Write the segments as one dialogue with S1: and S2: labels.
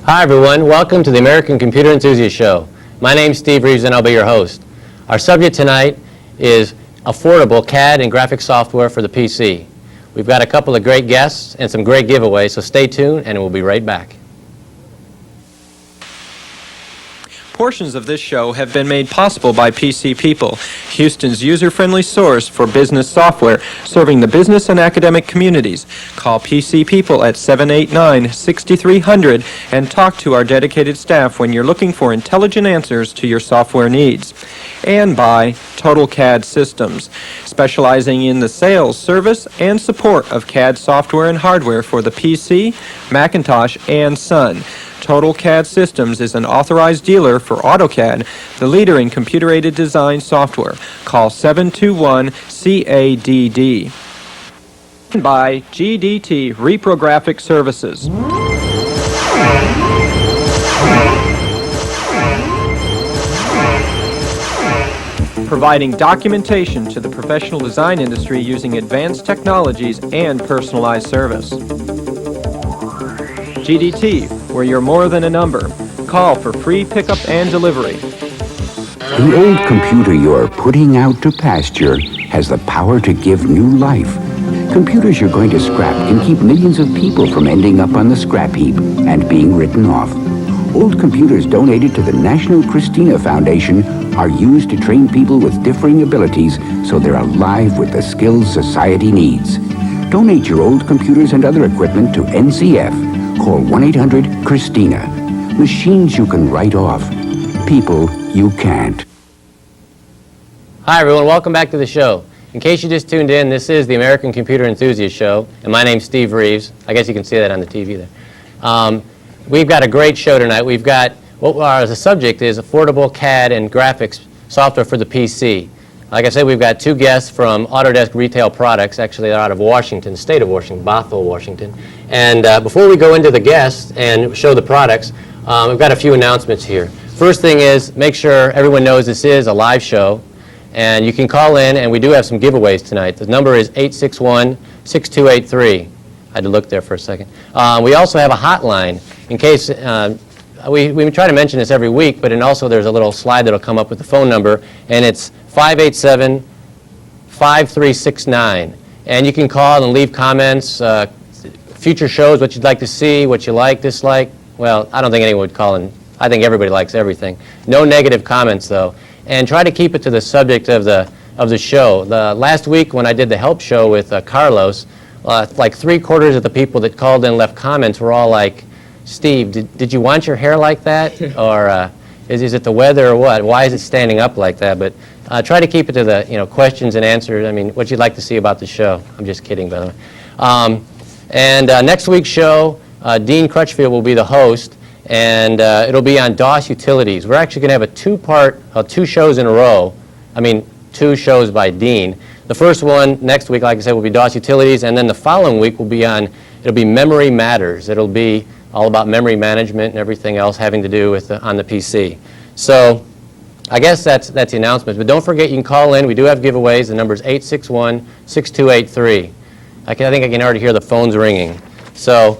S1: Hi everyone, welcome to the American Computer Enthusiast Show. My name's Steve Reeves and I'll be your host. Our subject tonight is affordable CAD and graphic software for the PC. We've got a couple of great guests and some great giveaways, so stay tuned and we'll be right back.
S2: Portions of this show have been made possible by PC People, Houston's user-friendly source for business software, serving the business and academic communities. Call PC People at 789-6300 and talk to our dedicated staff when you're looking for intelligent answers to your software needs. And by Total CAD Systems, specializing in the sales, service, and support of CAD software and hardware for the PC, Macintosh, and Sun. Total CAD Systems is an authorized dealer for AutoCAD, the leader in computer-aided design software. Call 721-CADD. By GDT Reprographic Services. Providing documentation to the professional design industry using advanced technologies and personalized service. GDT, where you're more than a number. Call for free pickup and delivery.
S3: The old computer you're putting out to pasture has the power to give new life. Computers you're going to scrap can keep millions of people from ending up on the scrap heap and being written off. Old computers donated to the National Christina Foundation are used to train people with differing abilities so they're alive with the skills society needs. Donate your old computers and other equipment to NCF. Call 1-800-CHRISTINA. Machines you can write off. People you can't.
S1: Hi everyone, welcome back to the show. In case you just tuned in, this is the American Computer Enthusiast Show, and my name's Steve Reeves. I guess you can see that on the TV there. We've got a great show tonight. We've got, the subject is affordable CAD and graphics software for the PC. Like I said, we've got two guests from Autodesk Retail Products. Actually, they're out of Washington, state of Washington, Bothell, Washington. And before we go into the guests and show the products, we've got a few announcements here. First thing is, make sure everyone knows this is a live show. And you can call in, and we do have some giveaways tonight. The number is 861-6283. I had to look there for a second. We also have a hotline in case, we try to mention this every week, but also there's a little slide that will come up with the phone number, and it's 587-5369. And you can call and leave comments, future shows, what you'd like to see, what you like, dislike. Well, I don't think anyone would call in. I think everybody likes everything. No negative comments, though. And try to keep it to the subject of the show. Last week when I did the help show with Carlos, like 3/4 of the people that called in and left comments were all like, Steve, did you want your hair like that? Or is it the weather or what? Why is it standing up like that? But try to keep it to the questions and answers. I mean, what you'd like to see about the show. I'm just kidding, by the way. And next week's show, Dean Crutchfield will be the host, and it'll be on DOS utilities. We're actually going to have a two shows in a row. I mean, 2 shows by Dean. The first one next week, like I said, will be DOS utilities, and then the following week will be it'll be Memory Matters. It'll be all about memory management and everything else having to do with on the PC. So I guess that's the announcement. But don't forget, you can call in. We do have giveaways. The number is 861-6283. I think I can already hear the phones ringing. So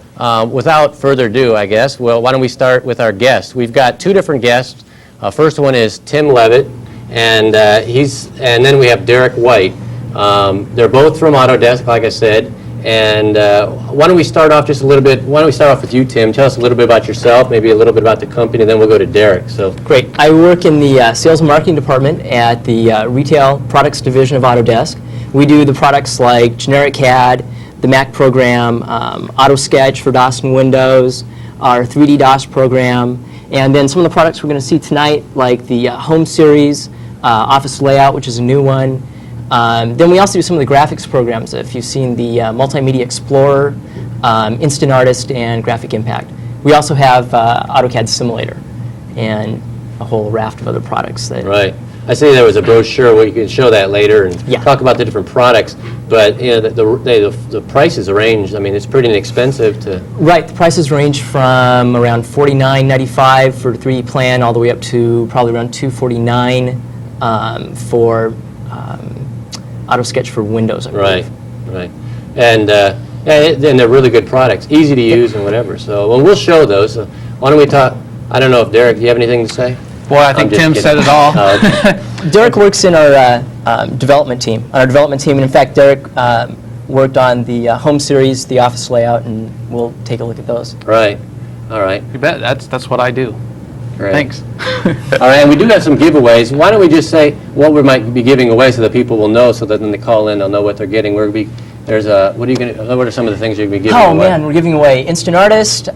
S1: without further ado, I guess, well, why don't we start with our guests? We've got 2 different guests. First one is Tim Levitt, and then we have Derek White. They're both from Autodesk, like I said. And why don't we start off just a little bit? Why don't we start off with you, Tim? Tell us a little bit about yourself, maybe a little bit about the company, and then we'll go to Derek. So
S4: great. I work in the sales and marketing department at the Retail Products Division of Autodesk. We do the products like generic CAD, the Mac program, AutoSketch for DOS and Windows, our 3D DOS program, and then some of the products we're going to see tonight, like the Home Series, Office Layout, which is a new one. Then we also do some of the graphics programs. If you've seen the Multimedia Explorer, Instant Artist, and Graphic Impact. We also have AutoCAD Simulator and a whole raft of other products.
S1: Right. I see there was a brochure where you can show that later and talk about the different products. But the prices range. I mean, it's pretty inexpensive to.
S4: Right. The prices range from around $49.95 for the 3D plan, all the way up to probably around $249 for AutoSketch for Windows, I believe.
S1: Right. And they're really good products, easy to use and whatever. So we'll show those. Why don't we talk, I don't know if Derek, do you have anything to say?
S5: Boy, I think
S1: just
S5: Tim
S1: kidding.
S5: said it all.
S1: Okay.
S4: Derek works in our development team, and in fact, Derek worked on the home series, the office layout, and we'll take a look at those.
S1: Right, all right.
S5: You bet. That's what I do.
S1: Great.
S5: Thanks.
S1: All right, and we do have some giveaways. Why don't we just say what we might be giving away so that people will know, so that when they call in, they'll know what they're getting. There's a, what are some of the things you're going to be giving away?
S4: Oh man, we're giving away Instant Artist,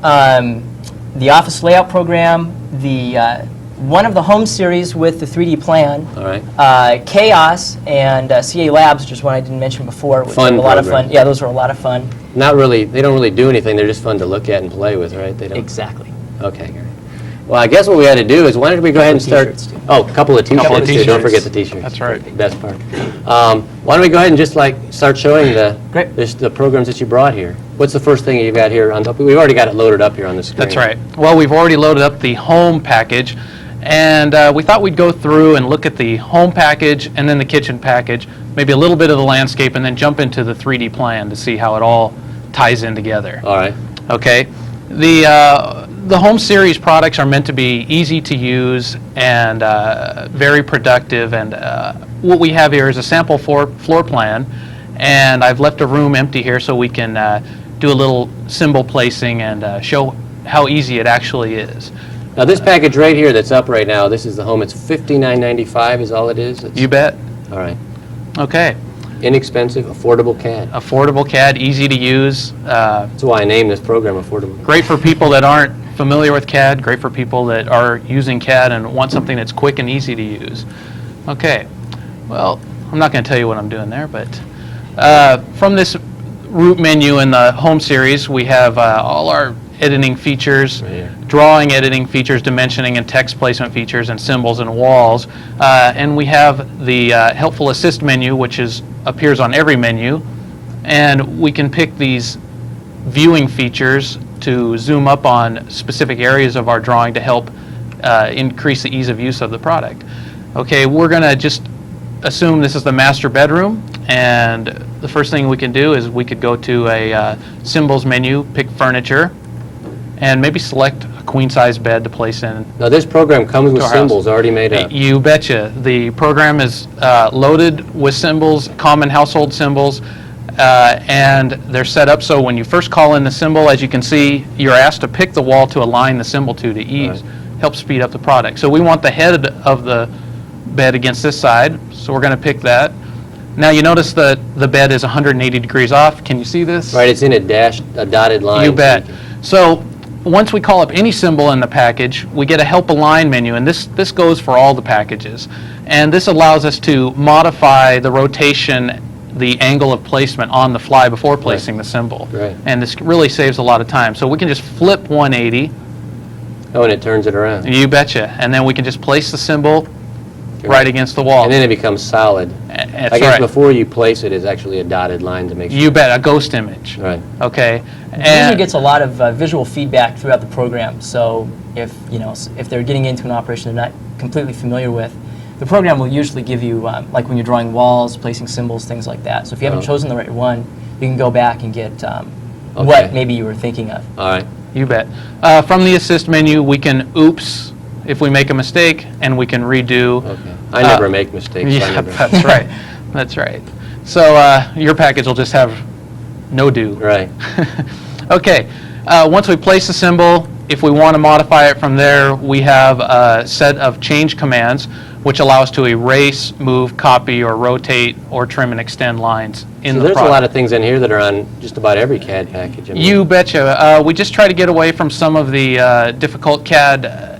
S4: the office layout program, the one of the home series with the 3D plan,
S1: All right.
S4: Chaos, and CA Labs, which is one I didn't mention before. Which
S1: Fun
S4: were a lot of
S1: program.
S4: fun. Yeah, those were a lot of fun.
S1: Not really, they don't really do anything, they're just fun to look at and play with, right? They don't.
S4: Exactly.
S1: Okay, great. Well, I guess what we had to do is, why don't we go ahead and start?
S4: T-shirts, too.
S1: Oh, a couple of t-shirts,
S5: Couple of
S1: too. Don't
S5: t-shirts.
S1: forget the t-shirts.
S5: That's right.
S1: Best part. Why don't we go ahead and just start showing
S4: Great.
S1: the programs that you brought here. What's the first thing you've got here on top? We've already got it loaded up here on the screen.
S5: That's right. Well, we've already loaded up the home package, and we thought we'd go through and look at the home package and then the kitchen package, maybe a little bit of the landscape, and then jump into the 3D plan to see how it all ties in together.
S1: All right.
S5: Okay. The home series products are meant to be easy to use and very productive, and what we have here is a sample floor plan, and I've left a room empty here so we can do a little symbol placing and show how easy it actually is.
S1: Now, this package right here that's up right now, this is the home. It's $59.95 is all it is?
S5: You bet.
S1: All right.
S5: Okay.
S1: Inexpensive, affordable CAD.
S5: Affordable CAD, easy to use.
S1: That's why I named this program Affordable.
S5: Great for people that aren't familiar with CAD, great for people that are using CAD and want something that's quick and easy to use. Okay, well, I'm not going to tell you what I'm doing there, but from this root menu in the home series, we have all our editing features,
S1: Right here.
S5: drawing editing features, dimensioning and text placement features, and symbols and walls. And we have the helpful assist menu, which appears on every menu, and we can pick these viewing features to zoom up on specific areas of our drawing to help increase the ease of use of the product. Okay, we're going to just assume this is the master bedroom, and the first thing we can do is we could go to a symbols menu, pick furniture, and maybe select a queen-size bed to place in.
S1: Now, this program comes with
S5: our house.
S1: symbols already made up.
S5: You betcha. The program is loaded with symbols, common household symbols, and they're set up so when you first call in the symbol, as you can see, you're asked to pick the wall to align the symbol to ease, help speed up the product. So we want the head of the bed against this side, so we're going to pick that. Now you notice that the bed is 180 degrees off. Can you see this?
S1: Right, it's in a dotted line.
S5: You bet. So once we call up any symbol in the package, we get a help align menu, and this goes for all the packages. And this allows us to modify the rotation, the angle of placement on the fly before placing the symbol.
S1: Right.
S5: And this really saves a lot of time. So we can just flip 180.
S1: Oh, and it turns it around.
S5: You betcha. And then we can just place the symbol right against the wall.
S1: And then it becomes solid.
S5: That's
S1: I guess
S5: right.
S1: before you place it is actually a dotted line to make sure.
S5: You bet, a ghost image.
S1: Right.
S5: Okay.
S4: It usually gets a lot of visual feedback throughout the program. So if they're getting into an operation they're not completely familiar with, the program will usually give you like when you're drawing walls, placing symbols, things like that. So if you haven't chosen the right one, you can go back and get what maybe you were thinking of.
S1: All right.
S5: You bet. From the assist menu, we can oops if we make a mistake, and we can redo.
S1: Okay. I never make mistakes. So I
S5: Yeah,
S1: never.
S5: that's right. That's right. So your package will just have no do.
S1: Right.
S5: Okay. Once we place the symbol, if we want to modify it from there, we have a set of change commands which allow us to erase, move, copy, or rotate, or trim and extend lines in
S1: So
S5: the
S1: there's
S5: product.
S1: a lot of things in here that are on just about every CAD package. I mean,
S5: You betcha. We just try to get away from some of the difficult CAD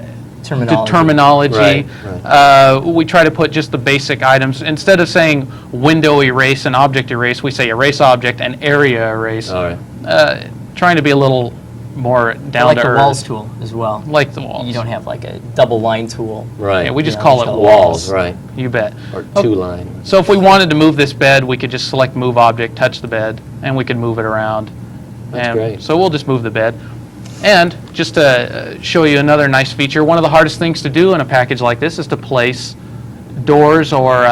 S5: terminology.
S1: Right,
S5: We try to put just the basic items. Instead of saying window erase and object erase, we say erase object and area erase.
S1: All right.
S5: Trying to be a little more down
S4: Like
S5: to
S4: the
S5: earth.
S4: walls tool as well.
S5: Like the walls.
S4: You don't have like a double line tool.
S1: Right.
S5: Yeah, we just
S4: Yeah,
S5: call
S4: just
S5: it
S4: call it
S5: walls.
S1: walls, right.
S5: You bet.
S1: Or two line.
S5: So if we wanted to move this bed, we could just select move object, touch the bed, and we could move it around.
S1: That's
S5: And
S1: great.
S5: So we'll just move the bed. And just to show you another nice feature, one of the hardest things to do in a package like this is to place doors or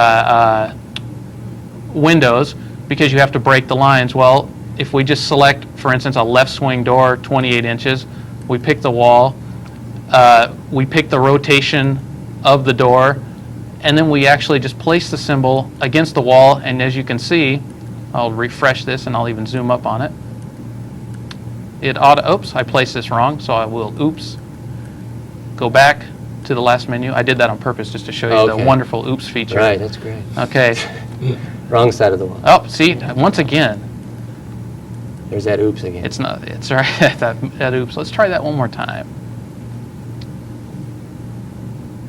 S5: windows because you have to break the lines. Well, if we just select, for instance, a left swing door, 28 inches, we pick the wall, we pick the rotation of the door, and then we actually just place the symbol against the wall, and as you can see, I'll refresh this and I'll even zoom up on it. Oops, I placed this wrong, so I will, go back to the last menu. I did that on purpose just to show you the wonderful oops feature.
S1: Right, that's great.
S5: Okay.
S1: Wrong side of the wall.
S5: Oh, see, once again,
S1: There's that oops again.
S5: it's all right, that oops. Let's try that one more time.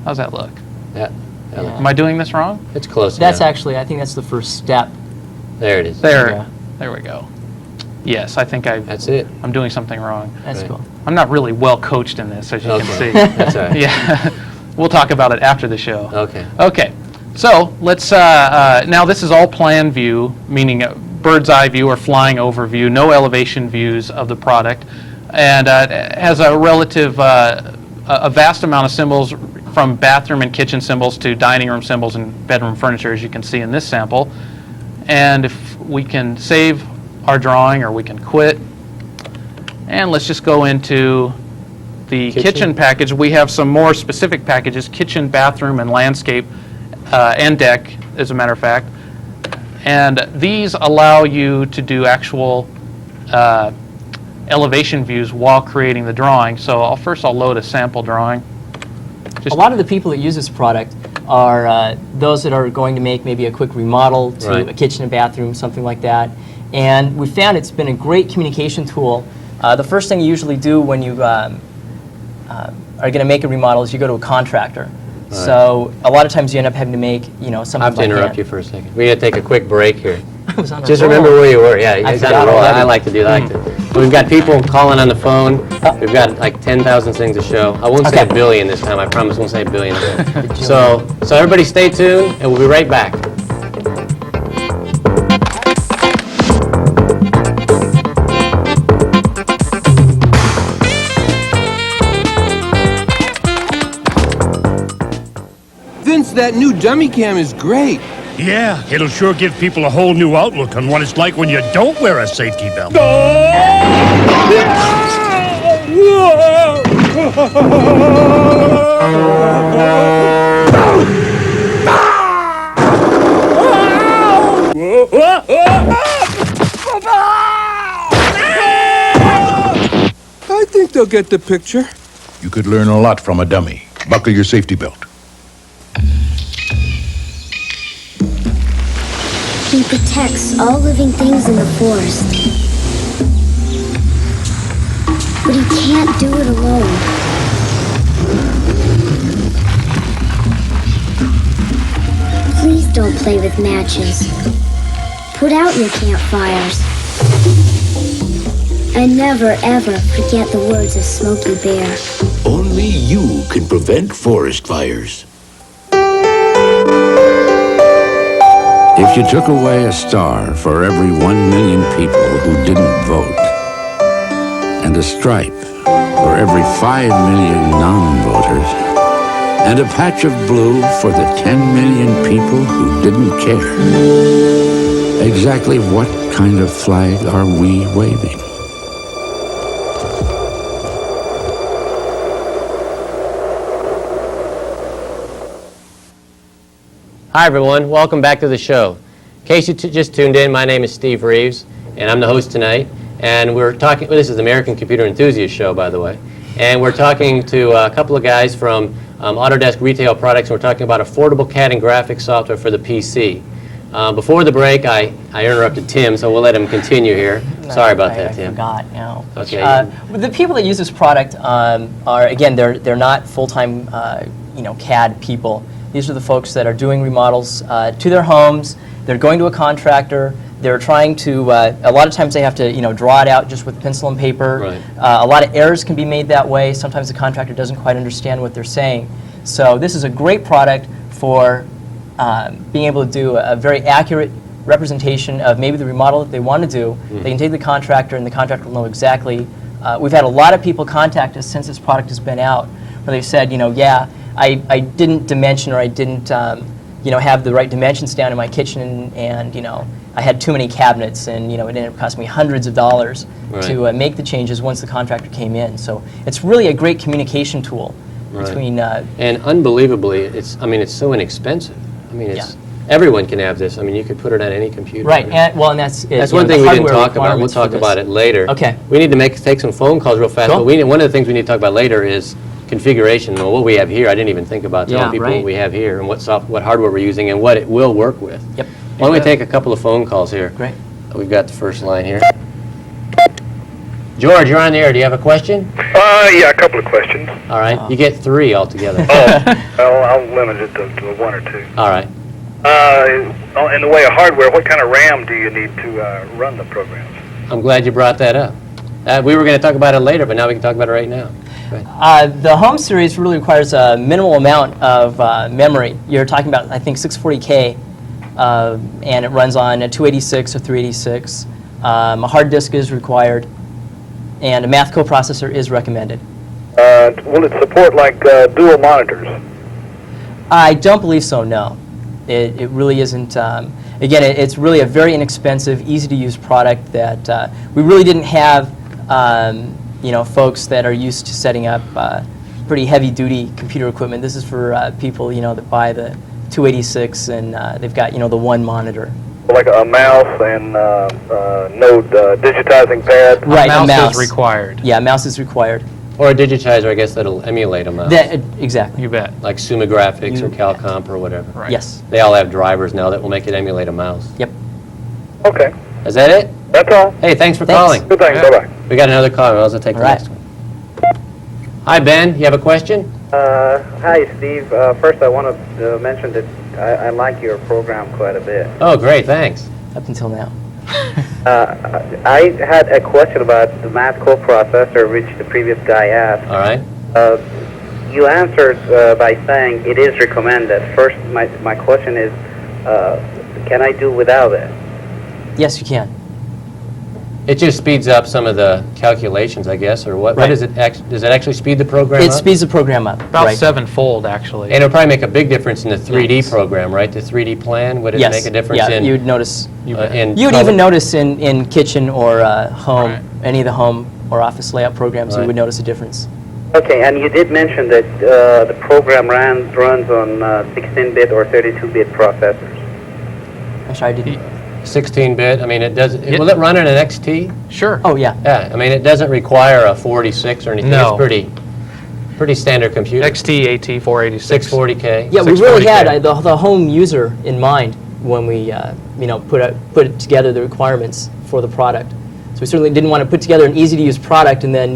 S5: How's that look? Am I doing this wrong?
S1: It's close
S4: That's
S1: enough.
S4: actually, I think that's the first step.
S1: There it is.
S5: There we go. Yes, I think
S1: That's it.
S5: I'm doing something wrong.
S4: That's
S1: Right.
S4: cool.
S5: I'm not really well coached in this, as you can see.
S1: That's all right.
S5: Yeah, we'll talk about it after the show.
S1: Okay.
S5: Okay, so let's, now this is all plan view, meaning a bird's eye view or flying over view, no elevation views of the product, and it has a relative, a vast amount of symbols from bathroom and kitchen symbols to dining room symbols and bedroom furniture, as you can see in this sample. And if we can save our drawing or we can quit, and let's just go into the kitchen package. We have some more specific packages: kitchen, bathroom, and landscape, and deck, as a matter of fact. And these allow you to do actual elevation views while creating the drawing. So I'll load a sample drawing.
S4: A lot of the people that use this product are those that are going to make maybe a quick remodel to
S1: Right.
S4: a kitchen and bathroom, something like that. And we found it's been a great communication tool. The first thing you usually do when you are going to make a remodel is you go to a contractor. So a lot of times you end up having to make, something
S1: I have to
S4: by
S1: interrupt
S4: hand.
S1: you for a second. We got to take a quick break here.
S4: I was on a
S1: Just
S4: roll.
S1: remember where you were. Yeah, you guys on
S4: forgot
S1: a roll.
S4: already.
S1: I like to do that. We've got people calling on the phone. We've got like 10,000 things to show. I won't say a
S4: Okay.
S1: billion this time. I promise I won't say a billion. So everybody stay tuned, and we'll be right back.
S6: Vince, that new dummy cam is great.
S7: Yeah, it'll sure give people a whole new outlook on what it's like when you don't wear a safety belt.
S6: I think they'll get the picture.
S7: You could learn a lot from a dummy. Buckle your safety belt.
S8: He protects all living things in the forest. But he can't do it alone. Please don't play with matches. Put out your campfires. And never, ever forget the words of Smokey Bear.
S9: Only you can prevent forest fires.
S3: If you took away a star for every 1 million people who didn't vote, and a stripe for every 5 million non-voters, and a patch of blue for the 10 million people who didn't care, exactly what kind of flag are we waving?
S1: Hi, everyone. Welcome back to the show. In case you just tuned in, my name is Steve Reeves, and I'm the host tonight. And we're talking, this is the American Computer Enthusiast Show, by the way. And we're talking to a couple of guys from Autodesk Retail Products, and we're talking about affordable CAD and graphics software for the PC. Before the break, I interrupted Tim, so we'll let him continue here. Sorry about that, Tim.
S4: I forgot now.
S1: Okay.
S4: The people that use this product are, again, they're not full-time, CAD people. These are the folks that are doing remodels to their homes. They're going to a contractor. They're trying to, a lot of times they have to, draw it out just with pencil and paper.
S1: Right.
S4: A lot of errors can be made that way. Sometimes the contractor doesn't quite understand what they're saying. So this is a great product for being able to do a very accurate representation of maybe the remodel that they want to do. They can take the contractor, and the contractor will know exactly. We've had a lot of people contact us since this product has been out, where they've said, yeah, I didn't dimension, or I didn't, have the right dimensions down in my kitchen, and I had too many cabinets, and it ended up costing me hundreds of dollars to make the changes once the contractor came in. So it's really a great communication tool between.
S1: And unbelievably, it's so inexpensive. I mean, everyone can have this. I mean, you could put it on any computer.
S4: Right. And that's
S1: one thing we didn't talk about. We'll talk about it later.
S4: Okay.
S1: We need to take some phone calls real fast.
S4: Cool.
S1: But one of the things we need to talk about later is configuration. Well, what we have here, I didn't even think about telling people what we have here and what hardware we're using and what it will work with.
S4: Yep.
S1: Why don't we take a couple of phone calls here?
S4: Great.
S1: We've got the first line here. George, you're on the air. Do you have a question?
S10: Yeah, a couple of questions.
S1: All right. You get 3 altogether.
S10: Well, I'll limit it to 1 or 2.
S1: All right.
S10: In the way of hardware, what kind of RAM do you need to run the programs?
S1: I'm glad you brought that up. We were going to talk about it later, but now we can talk about it right now.
S4: The Home Series really requires a minimal amount of memory. You're talking about, I think, 640K, and it runs on a 286 or 386. A hard disk is required, and a math coprocessor is recommended.
S10: Will it support, like, dual monitors?
S4: I don't believe so, no. It really isn't. Again, it's really a very inexpensive, easy-to-use product that we really didn't have folks that are used to setting up pretty heavy-duty computer equipment. This is for people, that buy the 286 and they've got, the one monitor.
S10: Like a mouse and no digitizing pad?
S4: Right,
S5: a mouse is required.
S4: Yeah, a mouse is required.
S1: Or a digitizer, I guess, that'll emulate a mouse.
S4: Exactly.
S5: You bet.
S1: Like Summa Graphics or Calcomp or whatever.
S5: Right.
S4: Yes.
S1: They all have drivers now that will make it emulate a mouse.
S4: Yep.
S10: Okay.
S1: Is that it?
S10: That's all.
S1: Hey, thanks for
S4: Thanks.
S1: calling.
S10: Good thing. Bye-bye.
S1: We got another call. I'll take the
S4: All right.
S1: next one. Hi, Ben. You have a question?
S11: Hi, Steve. First, I want to mention that I like your program quite a bit.
S1: Oh, great. Thanks.
S4: Up until now.
S11: I had a question about the math coprocessor, which the previous guy asked.
S1: All right.
S11: You answered by saying it is recommended. First, my question is, can I do without it?
S4: Yes, you can.
S1: It just speeds up some of the calculations, I guess, or what?
S4: Right.
S1: Does it actually speed the program
S4: It
S1: up?
S4: speeds the program up.
S5: About
S4: right.
S5: 7-fold, actually.
S1: And it'll probably make a big difference in the 3D program, right? The 3D plan, would it
S4: Yes.
S1: make a difference
S4: yeah,
S1: in?
S4: you'd notice.
S1: in
S4: You'd
S1: color?
S4: even notice in kitchen or home,
S5: Right.
S4: any of the home or office layout programs,
S1: Right.
S4: you would notice a difference.
S11: Okay, and you did mention that the program runs on 16-bit or 32-bit processors.
S4: I'm sorry, I didn't.
S1: 16-bit. I mean, it does. Will it run on an XT?
S5: Sure.
S4: Oh, yeah.
S1: Yeah. I mean, it doesn't require a 46 or anything.
S5: No.
S1: It's pretty standard computer.
S5: XT, AT, 486.
S1: 640K.
S4: Yeah, we really
S5: 640K.
S4: had the home user in mind when we put it together, the requirements for the product. So we certainly didn't want to put together an easy-to-use product and then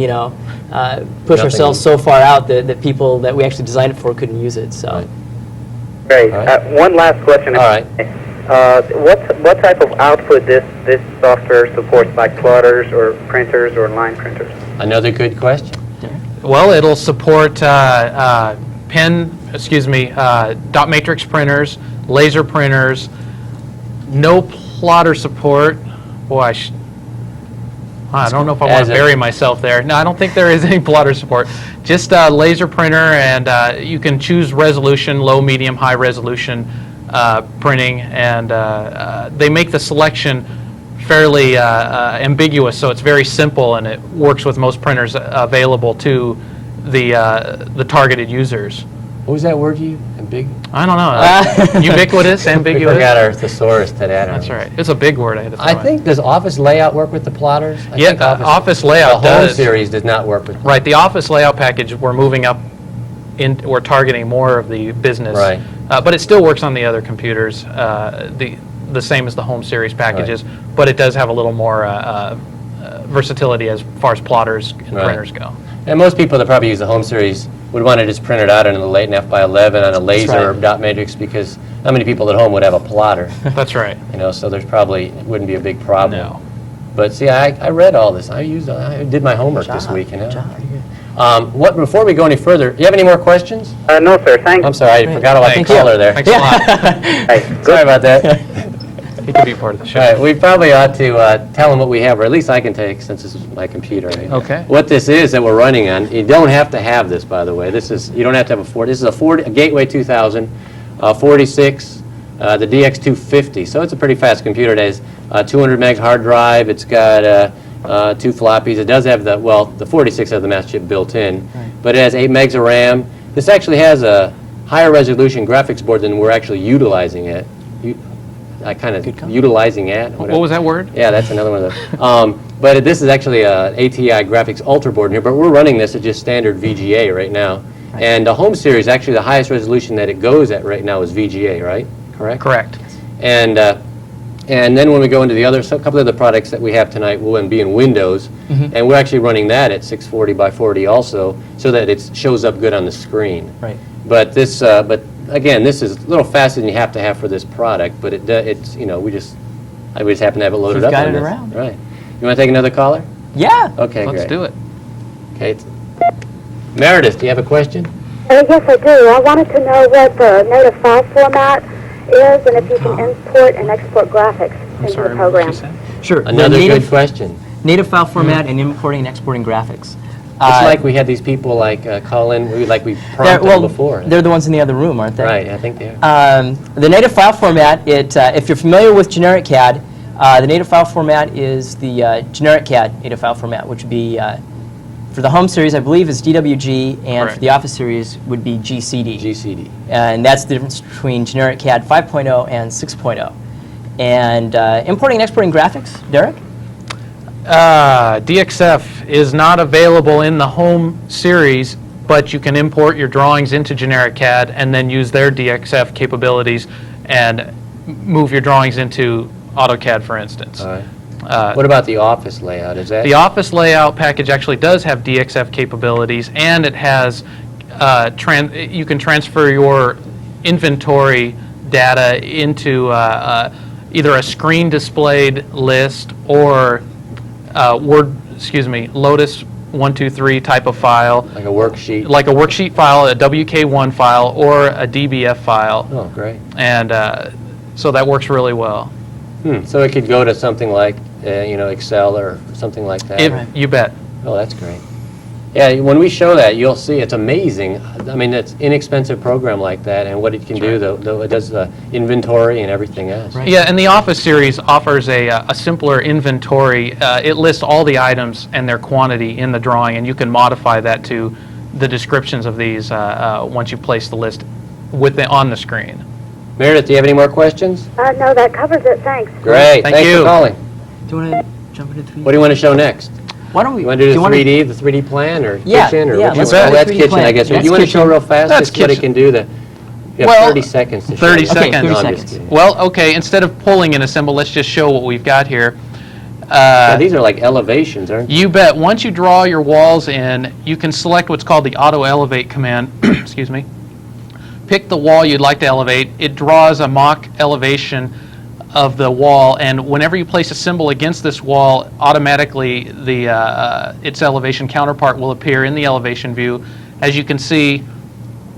S4: push ourselves so far out that people that we actually designed it for couldn't use it. So.
S1: Right.
S11: Great.
S1: All right.
S11: One last question.
S1: All right.
S11: What type of output this software supports, like plotters or printers or line printers?
S1: Another good question.
S5: Well, it'll support dot matrix printers, laser printers, no plotter support. Boy, I don't know if I want to bury myself there. No, I don't think there is any plotter support. Just laser printer, and you can choose resolution, low, medium, high resolution printing, and they make the selection fairly ambiguous, so it's very simple, and it works with most printers available to the targeted users.
S1: What was that word you?
S5: I don't know. Ubiquitous, ambiguous.
S1: We forgot our thesaurus today.
S5: That's right. It's a big word. I had to throw
S1: I
S5: in.
S1: think, does Office Layout work with the plotters? I
S5: Yeah,
S1: think
S5: Office Layout
S1: The Home
S5: does.
S1: series does not work with.
S5: Right. The Office Layout package, we're moving up. We're targeting more of the business.
S1: Right.
S5: But it still works on the other computers, the same as the Home series packages, but it does have a little more versatility as far as plotters and printers go.
S1: And most people that probably use the Home series would want to just print it out in a late F by 11 on a laser dot matrix, because not many people at home would have a plotter.
S5: That's right.
S1: So there's probably wouldn't be a big problem.
S5: No.
S1: But see, I read all this. I did my homework this week. Before we go any further, do you have any more questions?
S11: No, sir. Thanks.
S1: I'm sorry, I forgot about the caller there.
S5: Thanks a lot.
S1: Sorry about that.
S5: He could be part of the show.
S1: All right, we probably ought to tell them what we have, or at least I can take, since this is my computer. Right?
S5: Okay.
S1: What this is that we're running on, you don't have to have this, by the way. You don't have to have a 40. This is a Gateway 2000, 46, the DX250. So it's a pretty fast computer. It has 200 meg hard drive. It's got 2 floppies. It does have the 46 has the mass chip built in, but it has 8 megs of RAM. This actually has a higher resolution graphics board than we're actually utilizing it. Utilizing it.
S5: What was that word?
S1: Yeah, that's another one of those. But this is actually a ATI graphics Ultra board in here, but we're running this at just standard VGA right now. And the Home Series, actually the highest resolution that it goes at right now is VGA, right? Correct?
S5: Correct.
S1: And then when we go into a couple of the products that we have tonight, will be in Windows, and we're actually running that at 640 by 40 also, so that it shows up good on the screen.
S4: Right.
S1: But this, again, this is a little faster than you have to have for this product, but it's we just happen to have it loaded
S4: You've
S1: up
S4: got
S1: on
S4: it
S1: this.
S4: around.
S1: Right. You want to take another caller?
S4: Yeah.
S1: Okay,
S5: Let's
S1: great.
S5: do it.
S1: Okay. Meredith, do you have a question?
S12: Yes, I do. I wanted to know what the native file format is and if you can import and export graphics into the program.
S4: Sure.
S1: Another good question.
S4: Native file format and importing and exporting graphics.
S1: It's like we had these people call in, we prompted them before.
S4: They're the ones in the other room, aren't they?
S1: Right, I think they are.
S4: The native file format, if you're familiar with generic CAD, the native file format is the generic CAD native file format, which would be, for the Home Series, I believe, is DWG, and
S5: Correct.
S4: for the Office Series would be GCD.
S1: GCD.
S4: And that's the difference between generic CAD 5.0 and 6.0. And importing and exporting graphics, Derek?
S5: DXF is not available in the Home Series, but you can import your drawings into generic CAD and then use their DXF capabilities and move your drawings into AutoCAD, for instance.
S1: All right. What about the Office layout? Is that
S5: The Office layout package actually does have DXF capabilities, and it has you can transfer your inventory data into either a screen displayed list or Lotus 123 type of file.
S1: like a worksheet?
S5: Like a worksheet file, a WK1 file, or a DBF file.
S1: Oh, great.
S5: And so that works really well.
S1: So it could go to something like Excel or something like that?
S5: You bet.
S1: Oh, that's great. Yeah, when we show that, you'll see it's amazing. I mean, it's inexpensive program like that, and what it can do, though it does the inventory and everything else.
S4: Right.
S5: Yeah, and the Office series offers a simpler inventory. It lists all the items and their quantity in the drawing, and you can modify that to the descriptions of these once you place the list on the screen.
S1: Meredith, do you have any more questions?
S12: No, that covers it. Thanks.
S1: Great.
S5: Thank
S1: Thanks
S5: you.
S1: for calling.
S4: Do you want to jump into 3D?
S1: What do you want to show next?
S4: Why don't we?
S1: You want to do the 3D plan or
S4: Yeah,
S1: kitchen or
S4: yeah,
S1: what
S4: let's
S1: you want?
S4: do
S1: That's
S4: 3D
S1: kitchen,
S4: plan.
S1: I guess.
S4: That's
S1: You want to show
S4: kitchen.
S1: real fast
S5: That's
S1: just what it
S5: kitchen.
S1: can do? You have
S5: Well,
S1: 30 seconds to show.
S5: 30
S1: it.
S5: seconds.
S4: Okay, 30
S1: No, I'm
S4: seconds.
S1: just kidding.
S5: Well, okay, instead of pulling and assemble, let's just show what we've got here.
S1: Yeah, these are like elevations, aren't they?
S5: You bet. Once you draw your walls in, you can select what's called the auto elevate command. Excuse me. Pick the wall you'd like to elevate. It draws a mock elevation of the wall, and whenever you place a symbol against this wall, automatically its elevation counterpart will appear in the elevation view. As you can see,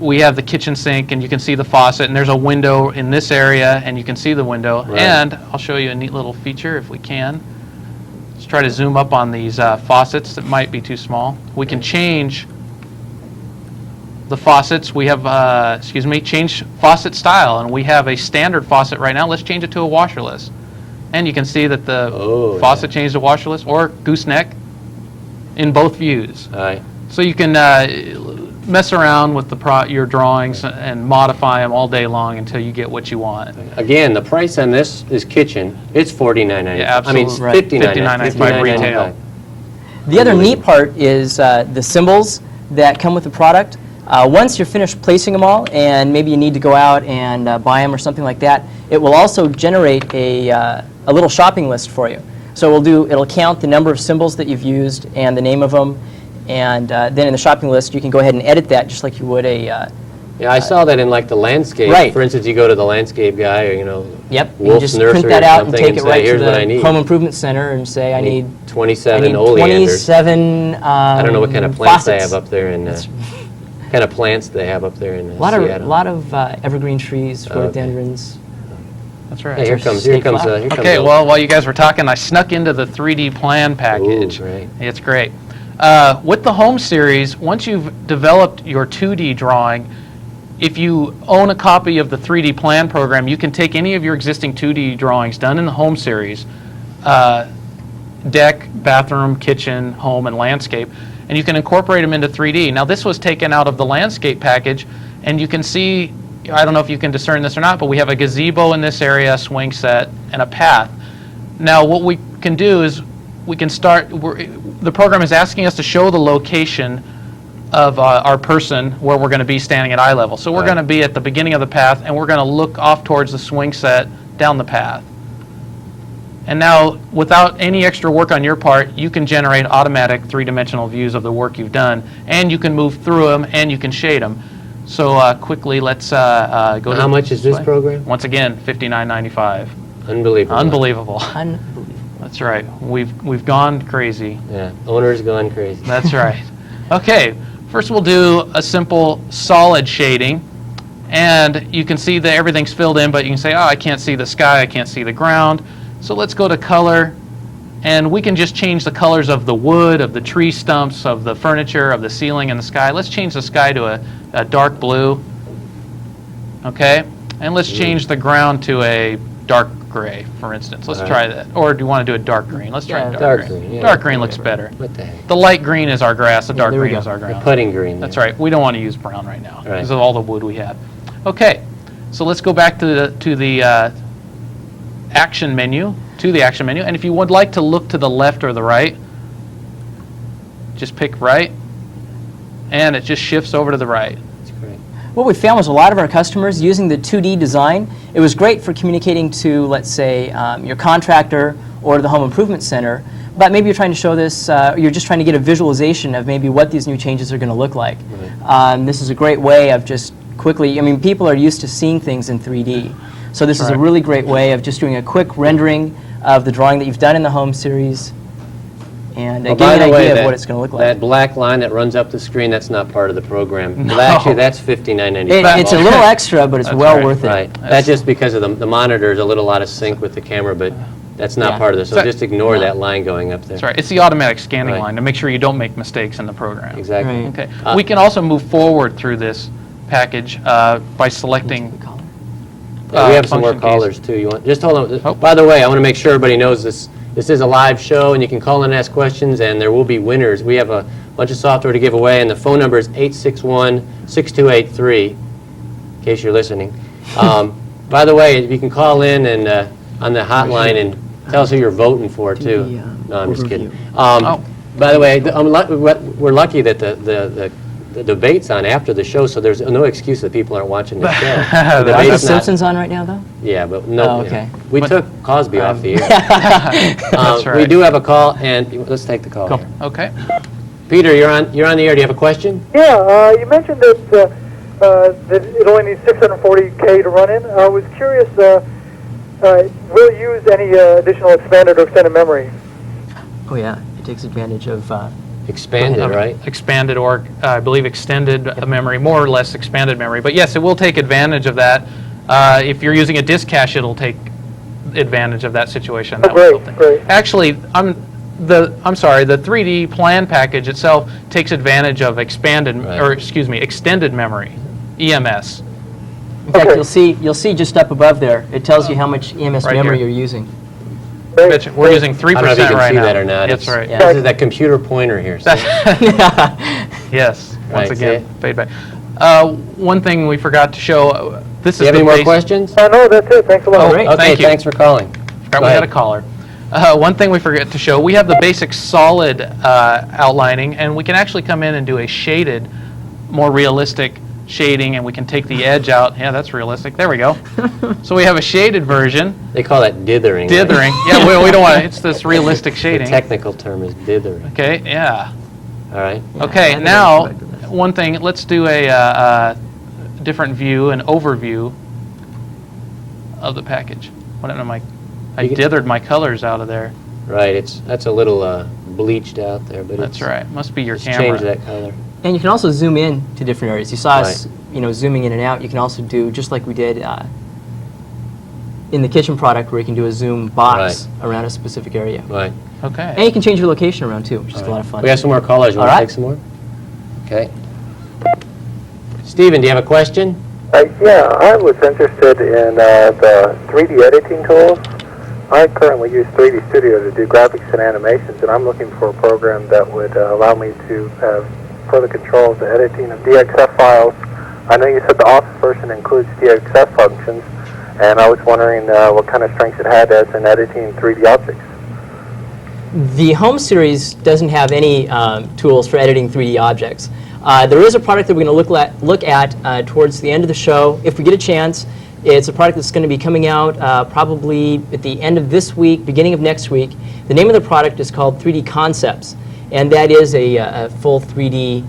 S5: we have the kitchen sink, and you can see the faucet, and there's a window in this area, and you can see the window.
S1: Right.
S5: And I'll show you a neat little feature if we can. Let's try to zoom up on these faucets that might be too small. We can change the faucets. We have, change faucet style, and we have a standard faucet right now. Let's change it to a washerless. And you can see that the faucet changed to washerless or gooseneck in both views.
S1: All right.
S5: So you can mess around with your drawings and modify them all day long until you get what you want.
S1: Again, the price on this is kitchen. It's $49.95.
S5: Yeah,
S1: I mean, it's
S5: absolutely. Right.
S1: $59.95
S5: retail.
S4: The other neat part is the symbols that come with the product. Once you're finished placing them all, and maybe you need to go out and buy them or something like that, it will also generate a little shopping list for you. So it'll count the number of symbols that you've used and the name of them, and then in the shopping list you can go ahead and edit that just like you would a.
S1: Yeah, I saw that in like the landscape.
S4: Right.
S1: For instance, you go to the landscape guy, or
S4: Yep. You can
S1: Wolf's
S4: just
S1: Nursery
S4: print that
S1: or
S4: out and
S1: something
S4: take it
S1: say,
S4: right to
S1: here's what I
S4: the
S1: need.
S4: home improvement center and say I need
S1: 27 oleanders.
S4: 27.
S1: I don't know what kind of plants they
S4: faucets.
S1: have up there in. Kind of plants they have up there in
S4: A lot
S1: Seattle.
S4: of evergreen trees, rhododendrons.
S5: That's right.
S1: Hey, here comes.
S5: Okay, well, while you guys were talking, I snuck into the 3D plan package.
S1: Ooh, great.
S5: It's great. With the Home series, once you've developed your 2D drawing, if you own a copy of the 3D Plan program, you can take any of your existing 2D drawings done in the home series, deck, bathroom, kitchen, home, and landscape, and you can incorporate them into 3D. Now this was taken out of the landscape package, and you can see, I don't know if you can discern this or not, but we have a gazebo in this area, a swing set, and a path. Now what we can do is we can start, the program is asking us to show the location of our person where we're going to be standing at eye level. So we're going to be at the beginning of the path, and we're going to look off towards the swing set down the path. And now, without any extra work on your part, you can generate automatic three-dimensional views of the work you've done, and you can move through them, and you can shade them. So quickly, let's go to...
S1: How much is this program?
S5: Once again, $59.95.
S1: Unbelievable.
S5: Unbelievable.
S4: Unbelievable.
S5: That's right. We've gone crazy.
S1: Yeah, owner's gone crazy.
S5: That's right. Okay, first we'll do a simple solid shading. And you can see that everything's filled in, but you can say, oh, I can't see the sky, I can't see the ground. So let's go to color, and we can just change the colors of the wood, of the tree stumps, of the furniture, of the ceiling and the sky. Let's change the sky to a dark blue, okay? And let's change the ground to a dark gray, for instance. Let's try that. Or do you want to do a dark green? Let's try dark green.
S1: Yeah.
S5: Dark green looks better.
S1: What the heck?
S5: The light green is our grass, the dark green is our
S1: The
S5: ground.
S1: putting green.
S5: That's right. We don't want to use brown right now
S1: Right.
S5: because of all the wood we have. Okay, so let's go back to the action menu, and if you would like to look to the left or the right, just pick right, and it just shifts over to the right.
S1: That's great.
S4: What we found was a lot of our customers using the 2D design, it was great for communicating to, let's say, your contractor or the home improvement center, but maybe you're trying to show this, you're just trying to get a visualization of maybe what these new changes are going to look like.
S1: Right.
S4: This is a great way of just quickly, I mean, people are used to seeing things in 3D. So this is a really great way of just doing a quick rendering of the drawing that you've done in the home series and
S1: By
S4: getting
S1: the
S4: an
S1: way,
S4: idea of what it's going to look like.
S1: That black line that runs up the screen, that's not part of the program.
S5: No.
S1: Well, actually, that's $59.95.
S4: It's a little extra, but it's
S5: That's
S4: well
S5: right.
S4: worth it.
S1: Right. That's just because of the monitor is a little out of sync with the camera, but that's not part of this. So just ignore that line going up there.
S5: That's right. It's the automatic scanning
S1: Right.
S5: line to make sure you don't make mistakes in the program.
S1: Exactly.
S4: Right.
S5: Okay. We can also move forward through this package by selecting.
S1: Yeah, we have some more
S5: function keys.
S1: callers too. You want? Just hold on.
S5: Oh.
S1: By the way, I want to make sure everybody knows this. This is a live show, and you can call in and ask questions, and there will be winners. We have a bunch of software to give away, and the phone number is 861-6283. In case you're listening. By the way, you can call in and on the hotline and tell us who you're voting for too. No, I'm just kidding. By the way, we're lucky that the debate's on after the show, so there's no excuse that people aren't watching the show.
S4: Are the Simpsons on right now, though?
S1: Yeah, but no.
S4: Oh, okay.
S1: We took Cosby off the air.
S5: That's right.
S1: We do have a call, and let's take the call. Here.
S5: Okay.
S1: Peter, you're on the air. Do you have a question?
S13: Yeah, you mentioned that that it only needs 640K to run in. I was curious, will you use any additional expanded or extended memory?
S4: Oh yeah, it takes advantage of
S1: Expanded, right?
S5: Expanded or, I believe, extended memory, more or less expanded memory. But yes, it will take advantage of that. If you're using a disk cache, it'll take advantage of that situation.
S13: Oh, great, great.
S5: Actually, I'm sorry, the 3D Plan package itself takes advantage of extended memory, EMS.
S4: In fact, you'll see just up above there, it tells you how much EMS
S5: Right
S4: memory
S5: here.
S4: you're using.
S5: We're using 3%
S1: I don't know if you can
S5: right
S1: see
S5: now.
S1: that or not.
S5: That's right.
S1: This is that computer pointer here. So.
S5: Yes.
S1: Right,
S5: Once again,
S1: see?
S5: feedback. One thing we forgot to show. This
S1: Do
S5: is
S1: you have any
S5: the
S1: more
S5: base-
S1: questions?
S13: No, that's it. Thanks a lot.
S5: Oh,
S1: Okay,
S5: thank you.
S1: thanks for calling.
S5: Forgot
S1: Go
S5: we had a
S1: ahead.
S5: caller. One thing we forget to show, we have the basic solid outlining, and we can actually come in and do a shaded, more realistic shading, and we can take the edge out. Yeah, that's realistic. There we go. So we have a shaded version.
S1: They call that dithering.
S5: Dithering. Yeah, we don't want it. It's this realistic
S1: The
S5: shading.
S1: technical term is dithering.
S5: Okay, yeah.
S1: All right.
S5: Okay, now, one thing, let's do a different view, an overview of the package. What am I dithered my colors out of there.
S1: Right. That's a little bleached out there, but
S5: That's right. Must be your
S1: just
S5: camera.
S1: change that color.
S4: And you can also zoom in to different areas. You saw us, zooming in and out. You can also do, just like we did in the kitchen product, where you can do a zoom box around a specific area.
S1: Right.
S5: Okay.
S4: And you can change your location around too, which is a lot of fun.
S1: We have some more callers. You want to take some more? Okay. Stephen, do you have a question?
S13: Yeah, I was interested in the 3D editing tools. I currently use 3D Studio to do graphics and animations, and I'm looking for a program that would allow me to have further control of the editing of DXF files. I know you said the Office version includes DXF functions, and I was wondering what kind of strengths it had as in editing 3D objects.
S4: The Home series doesn't have any tools for editing 3D objects. There is a product that we're going to look at towards the end of the show, if we get a chance. It's a product that's going to be coming out probably at the end of this week, beginning of next week. The name of the product is called 3D Concepts, and that is a full 3D.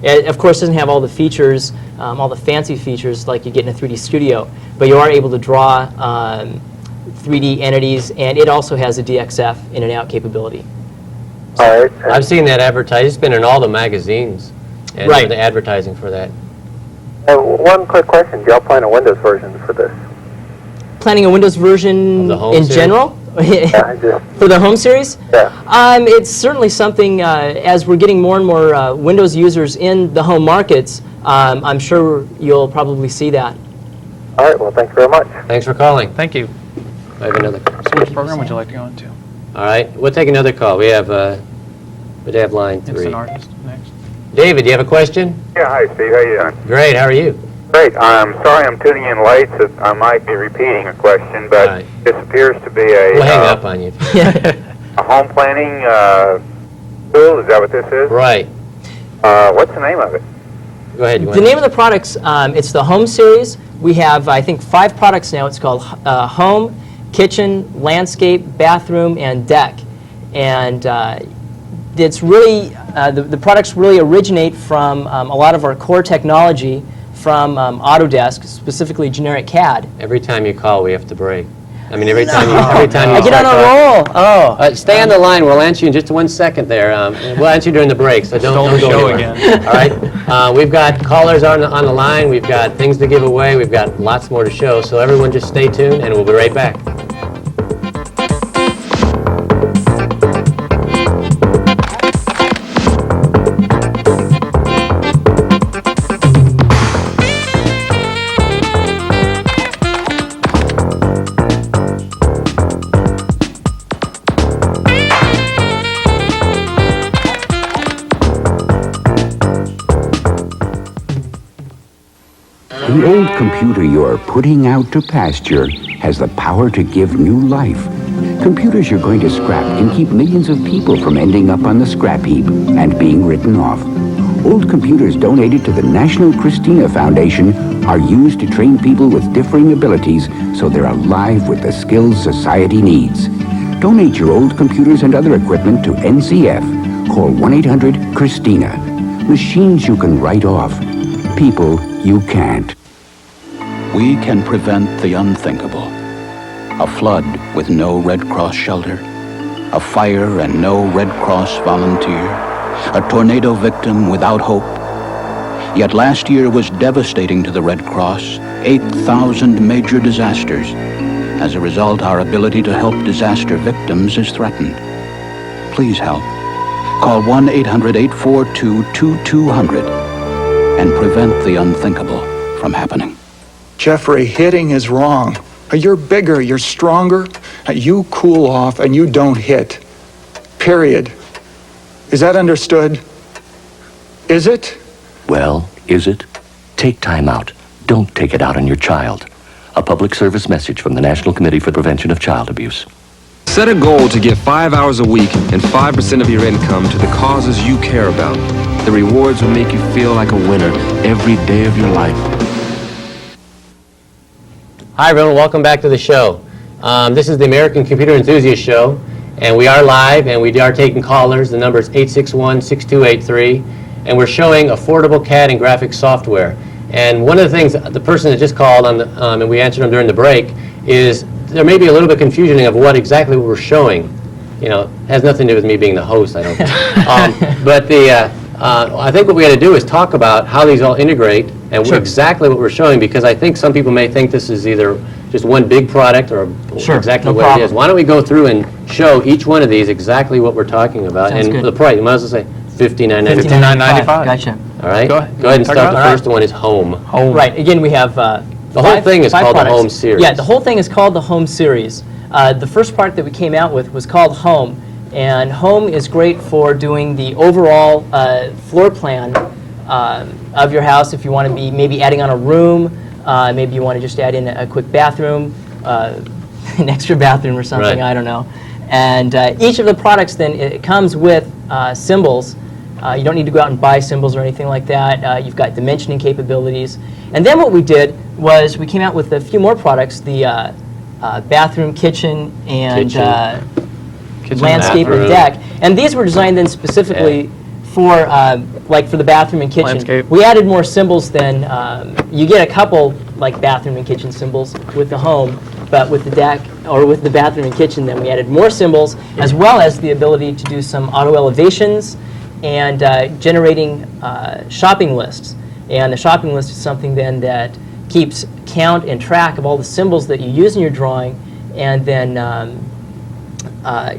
S4: It, of course, doesn't have all the features, all the fancy features like you get in a 3D Studio, but you are able to draw 3D entities, and it also has a DXF in and out capability.
S13: All right.
S1: I've seen that advertised. It's been in all the magazines, and
S4: Right.
S1: the advertising for that.
S13: One quick question. Do y'all plan a Windows version for this?
S4: Planning a Windows version
S1: Of the Home
S4: in
S1: series?
S4: general? For the Home series?
S13: Yeah.
S4: It's certainly something, as we're getting more and more Windows users in the home markets, I'm sure you'll probably see that.
S13: All right, well, thank you very much.
S1: Thanks for calling.
S5: Thank you.
S1: I have another.
S5: So which program would you like to go into?
S1: All right, we'll take another call. We have line 3.
S5: Instant Artist next.
S1: David, do you have a question?
S10: Yeah, hi Steve, how you doing?
S1: Great, how are you?
S10: Great, I'm sorry I'm tuning in late, so I might be repeating a question, but
S1: Right.
S10: this appears to be a,
S1: We'll hang up on you.
S10: a home planning tool, is that what this is?
S1: Right.
S10: What's the name of it?
S1: Go ahead.
S4: The name of the products, it's the Home series. We have, I think, 5 products now. It's called Home, Kitchen, Landscape, Bathroom, and Deck. And it's really, the products really originate from a lot of our core technology from Autodesk, specifically generic CAD.
S1: Every time you call, we have to break. I mean, every time you I
S4: get on a roll. Oh.
S1: Stay on the line. We'll answer you in just 1 second there. We'll answer you during the break, so don't go
S5: show
S1: anywhere.
S5: again.
S1: All right? We've got callers on the line. We've got things to give away. We've got lots more to show. So everyone just stay tuned, and we'll be right back.
S3: The old computer you're putting out to pasture has the power to give new life. Computers you're going to scrap can keep millions of people from ending up on the scrap heap and being written off. Old computers donated to the National Christina Foundation are used to train people with differing abilities so they're alive with the skills society needs. Donate your old computers and other equipment to NCF. Call 1-800-CHRISTINA. Machines you can write off. People you can't.
S14: We can prevent the unthinkable. A flood with no Red Cross shelter. A fire and no Red Cross volunteer. A tornado victim without hope. Yet last year was devastating to the Red Cross. 8,000 major disasters. As a result, our ability to help disaster victims is threatened. Please help. Call 1-800-842-2200 and prevent the unthinkable from happening.
S15: Jeffrey, hitting is wrong. You're bigger, you're stronger. You cool off and you don't hit. Period. Is that understood? Is it?
S9: Well, is it? Take time out. Don't take it out on your child. A public service message from the National Committee for the Prevention of Child Abuse.
S16: Set a goal to give 5 hours a week and 5% of your income to the causes you care about. The rewards will make you feel like a winner every day of your life.
S1: Hi, everyone. Welcome back to the show. This is the American Computer Enthusiast Show, and we are live, and we are taking callers. The number is 861-6283, and we're showing affordable CAD and graphics software. And one of the things, the person that just called, on the, and we answered them during the break, is there may be a little bit confusion of what exactly we're showing. You know, it has nothing to do with me being the host, I don't think. But I think what we got to do is talk about how these all integrate and exactly what we're showing, because I think some people may think this is either just one big product or exactly what it is. Why don't we go through and show each one of these exactly what we're talking about.
S4: Sounds
S1: and
S4: good.
S1: the price, you might as well say $59.95.
S5: $59.95.
S4: Gotcha.
S1: All right.
S5: Go ahead.
S1: Go ahead and
S5: Talk
S1: start.
S5: about
S1: The
S5: it.
S1: first one is home.
S5: Home.
S4: Right. Again, we have
S1: The whole thing is called the Home Series.
S4: Yeah, the whole thing is called the Home Series. The first product that we came out with was called Home, and Home is great for doing the overall floor plan of your house. If you want to be maybe adding on a room, maybe you want to just add in a quick bathroom, an extra bathroom or something.
S1: Right.
S4: I don't know. And each of the products then it comes with symbols. You don't need to go out and buy symbols or anything like that. You've got dimensioning capabilities. And then what we did was we came out with a few more products, the bathroom, kitchen, and landscape and deck. And these were designed then specifically for like for the bathroom and kitchen.
S5: Landscape.
S4: We added more symbols than, you get a couple like bathroom and kitchen symbols with the home, but with the deck or with the bathroom and kitchen then we added more symbols as well as the ability to do some auto elevations and generating shopping lists. And the shopping list is something then that keeps count and track of all the symbols that you use in your drawing and then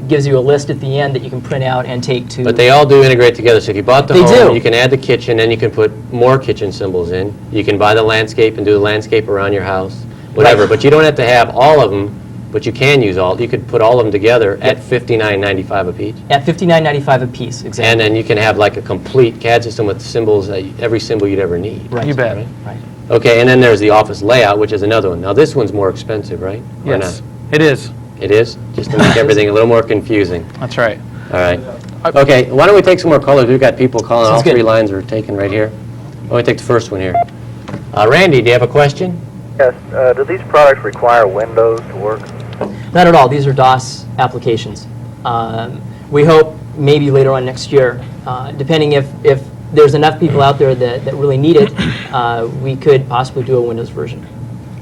S4: gives you a list at the end that you can print out and take to...
S1: But they all do integrate together. So if you bought the
S4: They
S1: home,
S4: do.
S1: you can add the kitchen, and you can put more kitchen symbols in. You can buy the landscape and do the landscape around your house, whatever.
S4: Right.
S1: But you don't have to have all of them, but you can use all. You could put all of them together at $59.95 a piece.
S4: At $59.95 a piece, exactly.
S1: And then you can have like a complete CAD system with symbols, every symbol you'd ever need.
S4: Right.
S5: You bet.
S4: Right.
S1: Okay, and then there's the office layout, which is another one. Now this one's more expensive, right? Or
S5: Yes,
S1: not?
S5: it is.
S1: It is? Just to make everything a little more confusing.
S5: That's right.
S1: All right. Okay, why don't we take some more callers? We've got people calling.
S4: Sounds
S1: All
S4: good.
S1: three lines are taken right here. Why don't we take the first one here? Randy, do you have a question?
S10: Yes. Do these products require Windows to work?
S4: Not at all. These are DOS applications. We hope maybe later on next year, depending if there's enough people out there that really need it, we could possibly do a Windows version.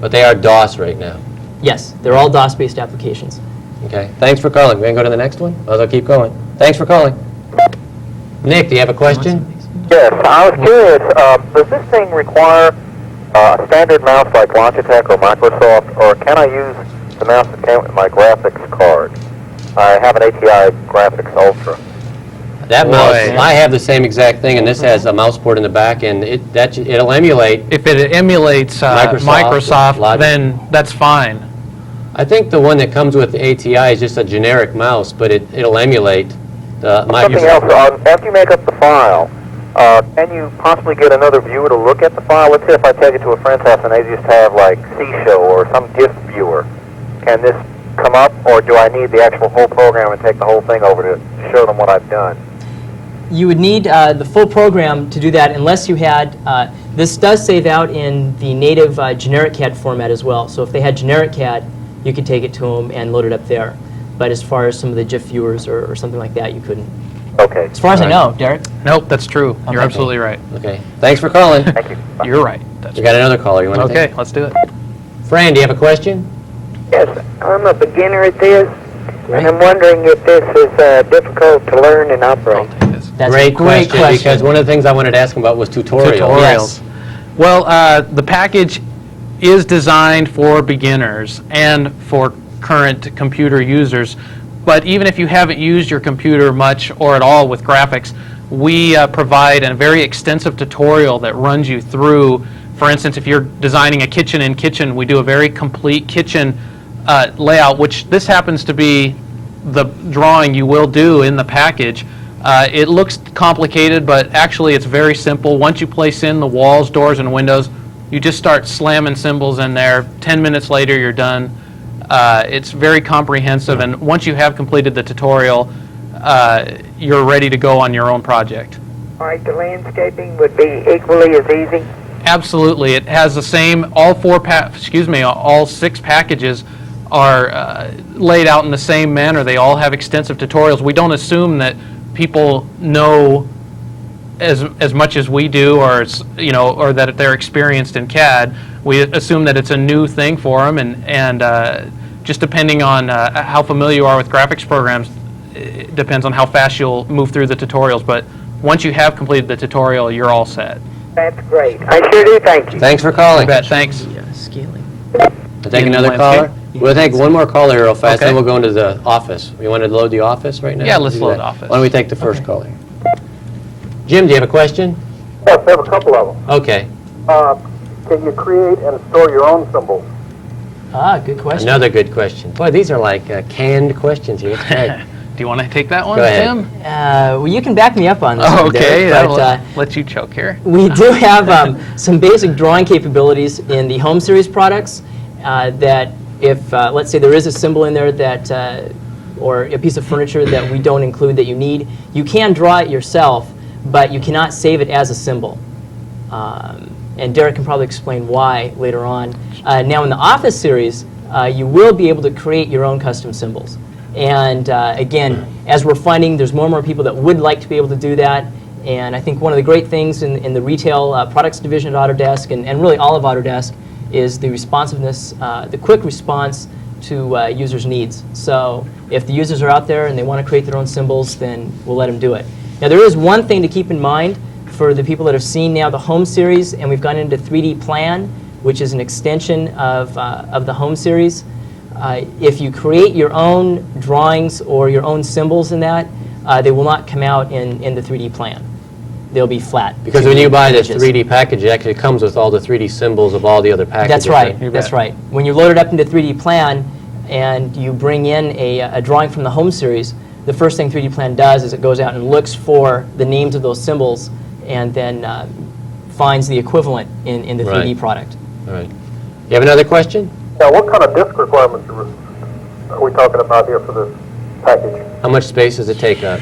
S1: But they are DOS right now.
S4: Yes, they're all DOS-based applications.
S1: Okay, thanks for calling. We can go to the next one? I'll keep going. Thanks for calling. Nick, do you have a question?
S13: Yes, I was curious, does this thing require a standard mouse like Logitech or Microsoft, or can I use the mouse that came with my graphics card? I have an ATI Graphics Ultra.
S1: That
S5: Boy.
S1: mouse, I have the same exact thing, and this has a mouse port in the back, and it'll emulate.
S5: If it emulates Microsoft,
S1: Logitech.
S5: then that's fine.
S1: I think the one that comes with the ATI is just a generic mouse, but it'll emulate the
S13: Something
S1: Microsoft.
S13: else, after you make up the file, can you possibly get another viewer to look at the file? Let's say if I take it to a friend's house and they just have like C-Show or some GIF viewer, can this come up, or do I need the actual whole program and take the whole thing over to show them what I've done?
S4: You would need the full program to do that unless you had, this does save out in the native generic CAD format as well. So if they had generic CAD, you could take it to them and load it up there. But as far as some of the GIF viewers or something like that, you couldn't.
S13: Okay.
S4: As far as I know, Derek.
S5: Nope, that's true. You're
S4: Okay.
S5: absolutely right.
S1: Okay, thanks for calling.
S13: Thank you.
S5: You're right.
S1: We got another caller. You want to
S5: Okay, let's do it.
S1: Fran, do you have a question?
S17: Yes, I'm a beginner at this, and I'm wondering if this is difficult to learn and operate.
S4: That's
S1: Great
S4: a great
S1: question, because one of the things I wanted to ask him about was tutorials.
S5: Tutorials. Well, the package is designed for beginners and for current computer users. But even if you haven't used your computer much or at all with graphics, we provide a very extensive tutorial that runs you through. For instance, if you're designing a kitchen in Kitchen, we do a very complete kitchen layout, which this happens to be the drawing you will do in the package. It looks complicated, but actually it's very simple. Once you place in the walls, doors, and windows, you just start slamming symbols in there. 10 minutes later, you're done. It's very comprehensive, and once you have completed the tutorial, you're ready to go on your own project.
S17: All right, the landscaping would be equally as easy.
S5: Absolutely, it has the same. All 6 packages are laid out in the same manner. They all have extensive tutorials. We don't assume that people know as much as we do, or or that they're experienced in CAD. We assume that it's a new thing for them, and just depending on how familiar you are with graphics programs, it depends on how fast you'll move through the tutorials. But once you have completed the tutorial, you're all set.
S17: That's great. I sure do thank you.
S1: Thanks for calling.
S5: You bet. Thanks.
S4: Scaling.
S1: We'll take another caller. We'll take one more caller here real fast,
S5: Okay.
S1: then we'll go into the office. We want to load the office right now?
S5: Yeah, let's
S1: Do
S5: load
S1: that.
S5: the office.
S1: Why don't we take the first caller? Jim, do you have a question?
S13: Yes, I have a couple of them.
S1: Okay.
S13: Can you create and store your own symbols?
S4: Ah, good question.
S1: Another good question. Boy, these are like canned questions here. It's great.
S5: Do you want to take that one,
S1: Go ahead.
S5: Tim?
S4: Well, you can back me up on this
S5: Oh,
S4: one,
S5: okay.
S4: Derek, but,
S5: That'll let you choke here.
S4: we do have some basic drawing capabilities in the Home Series products that if, let's say there is a symbol in there that, or a piece of furniture that we don't include that you need, you can draw it yourself, but you cannot save it as a symbol. And Derek can probably explain why later on. Now in the Office Series, you will be able to create your own custom symbols. And again, as we're finding, there's more and more people that would like to be able to do that. And I think one of the great things in the retail products division at Autodesk, and really all of Autodesk, is the responsiveness, the quick response to users' needs. So if the users are out there and they want to create their own symbols, then we'll let them do it. Now there is one thing to keep in mind for the people that have seen now the Home Series, and we've gone into 3D Plan, which is an extension of the Home Series. If you create your own drawings or your own symbols in that, they will not come out in the 3D Plan. They'll be flat.
S1: Because when you buy this 3D package, it actually comes with all the 3D symbols of all the other packages.
S4: That's right. That's right. When you load it up into 3D Plan and you bring in a drawing from the Home Series, the first thing 3D Plan does is it goes out and looks for the names of those symbols and then finds the equivalent in the 3D product.
S1: All right. You have another question?
S13: Now, what kind of disk requirements are we talking about here for this package?
S1: How much space does it take up?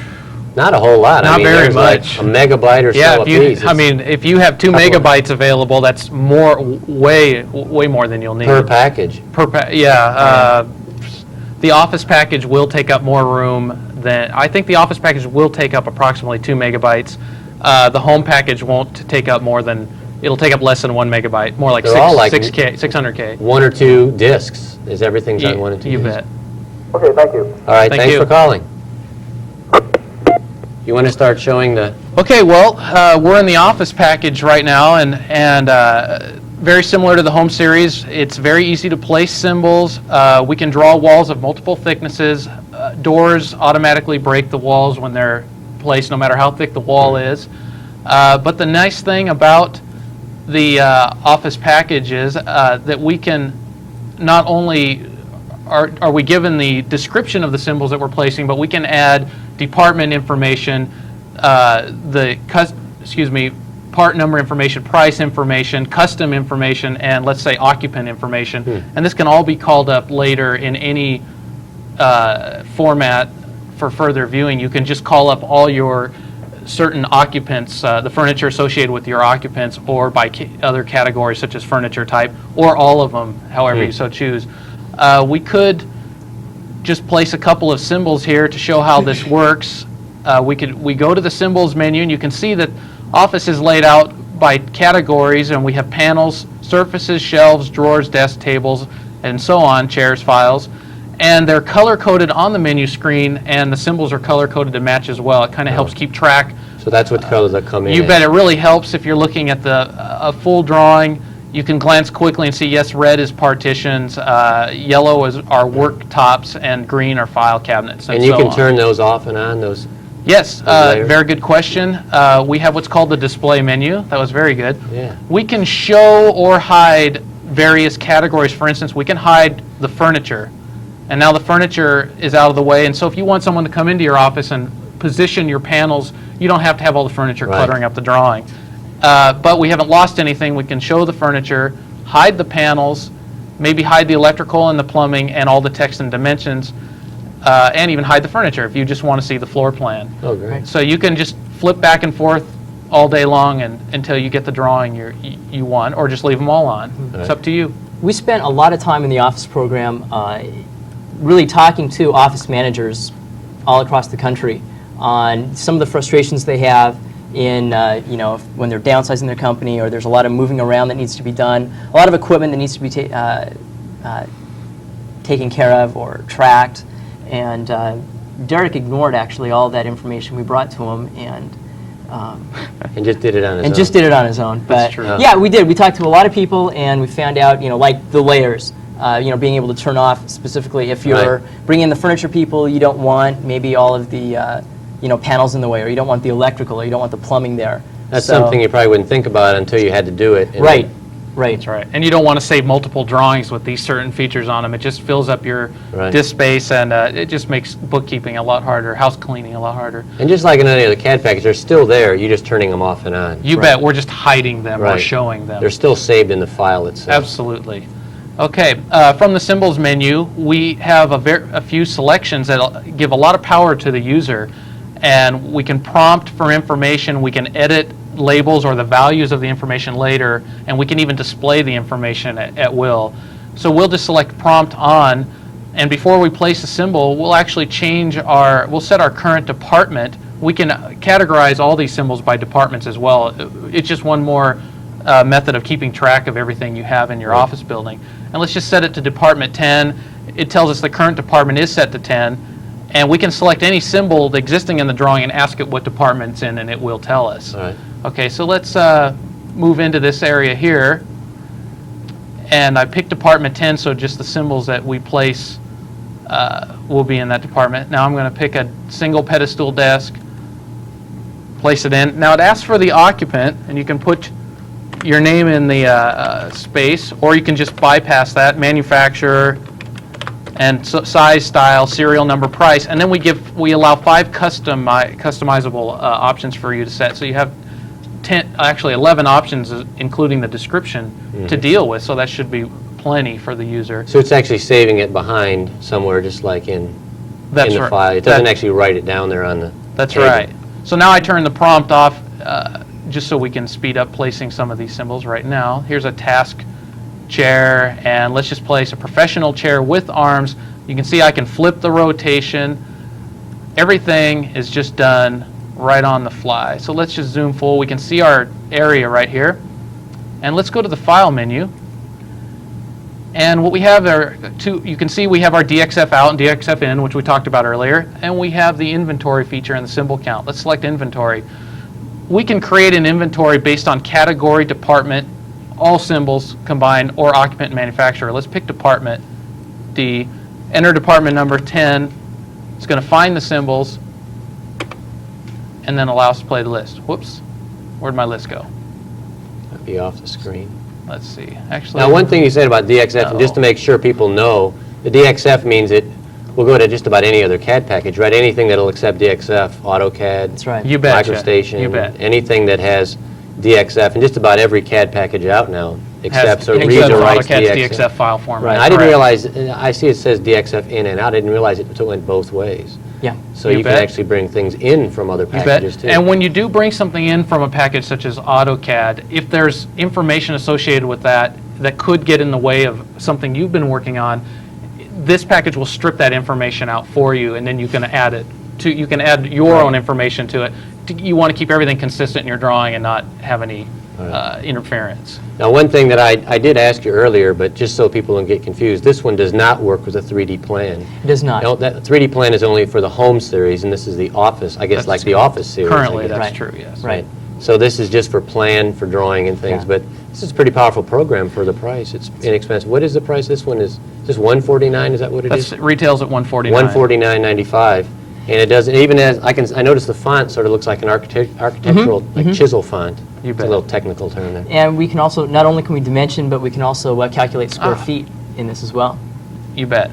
S1: Not a whole lot.
S5: Not
S1: I mean,
S5: very
S1: there's
S5: much.
S1: Like a megabyte or so a piece.
S5: I mean, if you have 2 megabytes available, that's way more than you'll need.
S1: Per package.
S5: The Office package will take up more room than, I think the Office package will take up approximately 2 megabytes. The Home package won't take up more than, it'll take up less than 1 megabyte, more like,
S1: They're all like
S5: 600K.
S1: 1 or 2 discs. Is everything on 1 or 2
S5: You
S1: discs?
S5: bet.
S13: Okay, thank you.
S1: All right,
S5: Thank
S1: thanks
S5: you.
S1: for calling. You want to start showing the...
S5: Okay, well, we're in the Office package right now, and very similar to the Home Series. It's very easy to place symbols. We can draw walls of multiple thicknesses. Doors automatically break the walls when they're placed, no matter how thick the wall is. But the nice thing about the Office package is that we can not only are we given the description of the symbols that we're placing, but we can add department information, part number information, price information, custom information, and let's say occupant information. And this can all be called up later in any format for further viewing. You can just call up all your certain occupants, the furniture associated with your occupants, or by other categories such as furniture type, or all of them, however you so choose. We could just place a couple of symbols here to show how this works. We go to the symbols menu, and you can see that Office is laid out by categories, and we have panels, surfaces, shelves, drawers, desks, tables, and so on, chairs, files. And they're color-coded on the menu screen, and the symbols are color-coded to match as well. It kind of helps keep track.
S1: So that's what colors that come in.
S5: You bet. It really helps if you're looking at a full drawing. You can glance quickly and see, yes, red is partitions, yellow is our worktops, and green are file cabinets,
S1: and you can turn those off and on, those?
S5: Yes, very good question. We have what's called the display menu. That was very good.
S1: Yeah.
S5: We can show or hide various categories. For instance, we can hide the furniture. And now the furniture is out of the way, and so if you want someone to come into your office and position your panels, you don't have to have all the furniture cluttering up the drawing. But we haven't lost anything. We can show the furniture, hide the panels, maybe hide the electrical and the plumbing and all the text and dimensions, and even hide the furniture if you just want to see the floor plan.
S1: Oh, great.
S5: So you can just flip back and forth all day long until you get the drawing you want, or just leave them all on.
S1: Right.
S5: It's up to you.
S4: We spent a lot of time in the Office program really talking to office managers all across the country on some of the frustrations they have in, when they're downsizing their company, or there's a lot of moving around that needs to be done, a lot of equipment that needs to be taken care of or tracked. And Derek ignored actually all that information we brought to him, and
S1: just did it on his own.
S4: Just did it on his own. But
S1: That's true.
S4: yeah, we did. We talked to a lot of people, and we found out, like the layers. Being able to turn off specifically if you're bringing in the furniture people, you don't want maybe all of the panels in the way, or you don't want the electrical, or you don't want the plumbing there.
S1: That's
S4: So-
S1: something you probably wouldn't think about until you had to do it. And
S4: Right. Right.
S5: That's right. And you don't want to save multiple drawings with these certain features on them. It just fills up your
S1: Right.
S5: disk space, and it just makes bookkeeping a lot harder, house cleaning a lot harder.
S1: And just like in any other CAD package, they're still there. You're just turning them off and on.
S5: You bet. We're just hiding them or
S1: Right.
S5: showing them.
S1: They're still saved in the file itself.
S5: Absolutely. Okay, from the symbols menu, we have a few selections that give a lot of power to the user, and we can prompt for information, we can edit labels or the values of the information later, and we can even display the information at will. So we'll just select prompt on, and before we place a symbol, we'll actually we'll set our current department. We can categorize all these symbols by departments as well. It's just one more method of keeping track of everything you have in your office building. And let's just set it to Department 10. It tells us the current department is set to 10, and we can select any symbol existing in the drawing and ask it what department it's in, and it will tell us.
S1: All right.
S5: Okay, so let's move into this area here. And I picked Department 10, so just the symbols that we place will be in that department. Now I'm going to pick a single pedestal desk, place it in. Now it asks for the occupant, and you can put your name in the space, or you can just bypass that, manufacturer, and size, style, serial number, price, and then we allow 5 customizable options for you to set. So you have 11 options, including the description, to deal with. So that should be plenty for the user.
S1: So it's actually saving it behind somewhere, just like in the
S5: right.
S1: file. It doesn't actually write it down there on the
S5: That's
S1: table.
S5: right. So now I turn the prompt off, just so we can speed up placing some of these symbols right now. Here's a task chair, and let's just place a professional chair with arms. You can see I can flip the rotation. Everything is just done right on the fly. So let's just zoom full. We can see our area right here. And let's go to the File menu. And what we have are you can see we have our DXF out and DXF in, which we talked about earlier, and we have the inventory feature and the symbol count. Let's select inventory. We can create an inventory based on category, department, all symbols combined, or occupant and manufacturer. Let's pick department D, enter department number 10. It's going to find the symbols and then allow us to play the list. Whoops, where'd my list go?
S1: That'd be off the screen.
S5: Let's see. Actually,
S1: Now, one thing you said about DXF, and just to make sure people know, the DXF means it will go to just about any other CAD package, right? Anything that'll accept DXF, AutoCAD,
S4: That's right.
S5: You betcha.
S1: MicroStation,
S5: You bet.
S1: anything that has DXF, and just about every CAD package out now accepts or
S5: Has-
S1: reads or
S5: accepts
S1: writes
S5: AutoCAD's
S1: DXF.
S5: DXF file format.
S1: Right. I didn't
S5: Correct.
S1: realize, I see it says DXF in and out, I didn't realize it went both ways.
S4: Yeah.
S1: So
S5: You
S1: you can
S5: bet.
S1: actually bring things in from other
S5: You bet.
S1: packages too.
S5: And when you do bring something in from a package such as AutoCAD, if there's information associated with that that could get in the way of something you've been working on, this package will strip that information out for you, and then you can add it to. You can add your own information to it. You want to keep everything consistent in your drawing and not have any interference.
S1: Now, one thing that I did ask you earlier, but just so people don't get confused, this one does not work with a 3D plan.
S4: It does not.
S1: No, that 3D plan is only for the home series, and this is the office, I guess,
S5: That's
S1: like the office series. I
S5: Currently,
S1: guess.
S5: that's
S4: Right.
S5: true, yes.
S1: Right. So this is just for plan, for drawing and things,
S4: Yeah.
S1: but this is a pretty powerful program for the price. It's inexpensive. What is the price? This one is just $149, is that what it is?
S5: That's retails at $149.
S1: $149.95. And it doesn't, even as, I noticed the font sort of looks like an architectural, like chisel font.
S5: You
S1: It's
S5: bet.
S1: a little technical term there.
S4: And we can also, not only can we dimension, but we can also calculate square
S5: Ah.
S4: feet in this as well.
S5: You bet.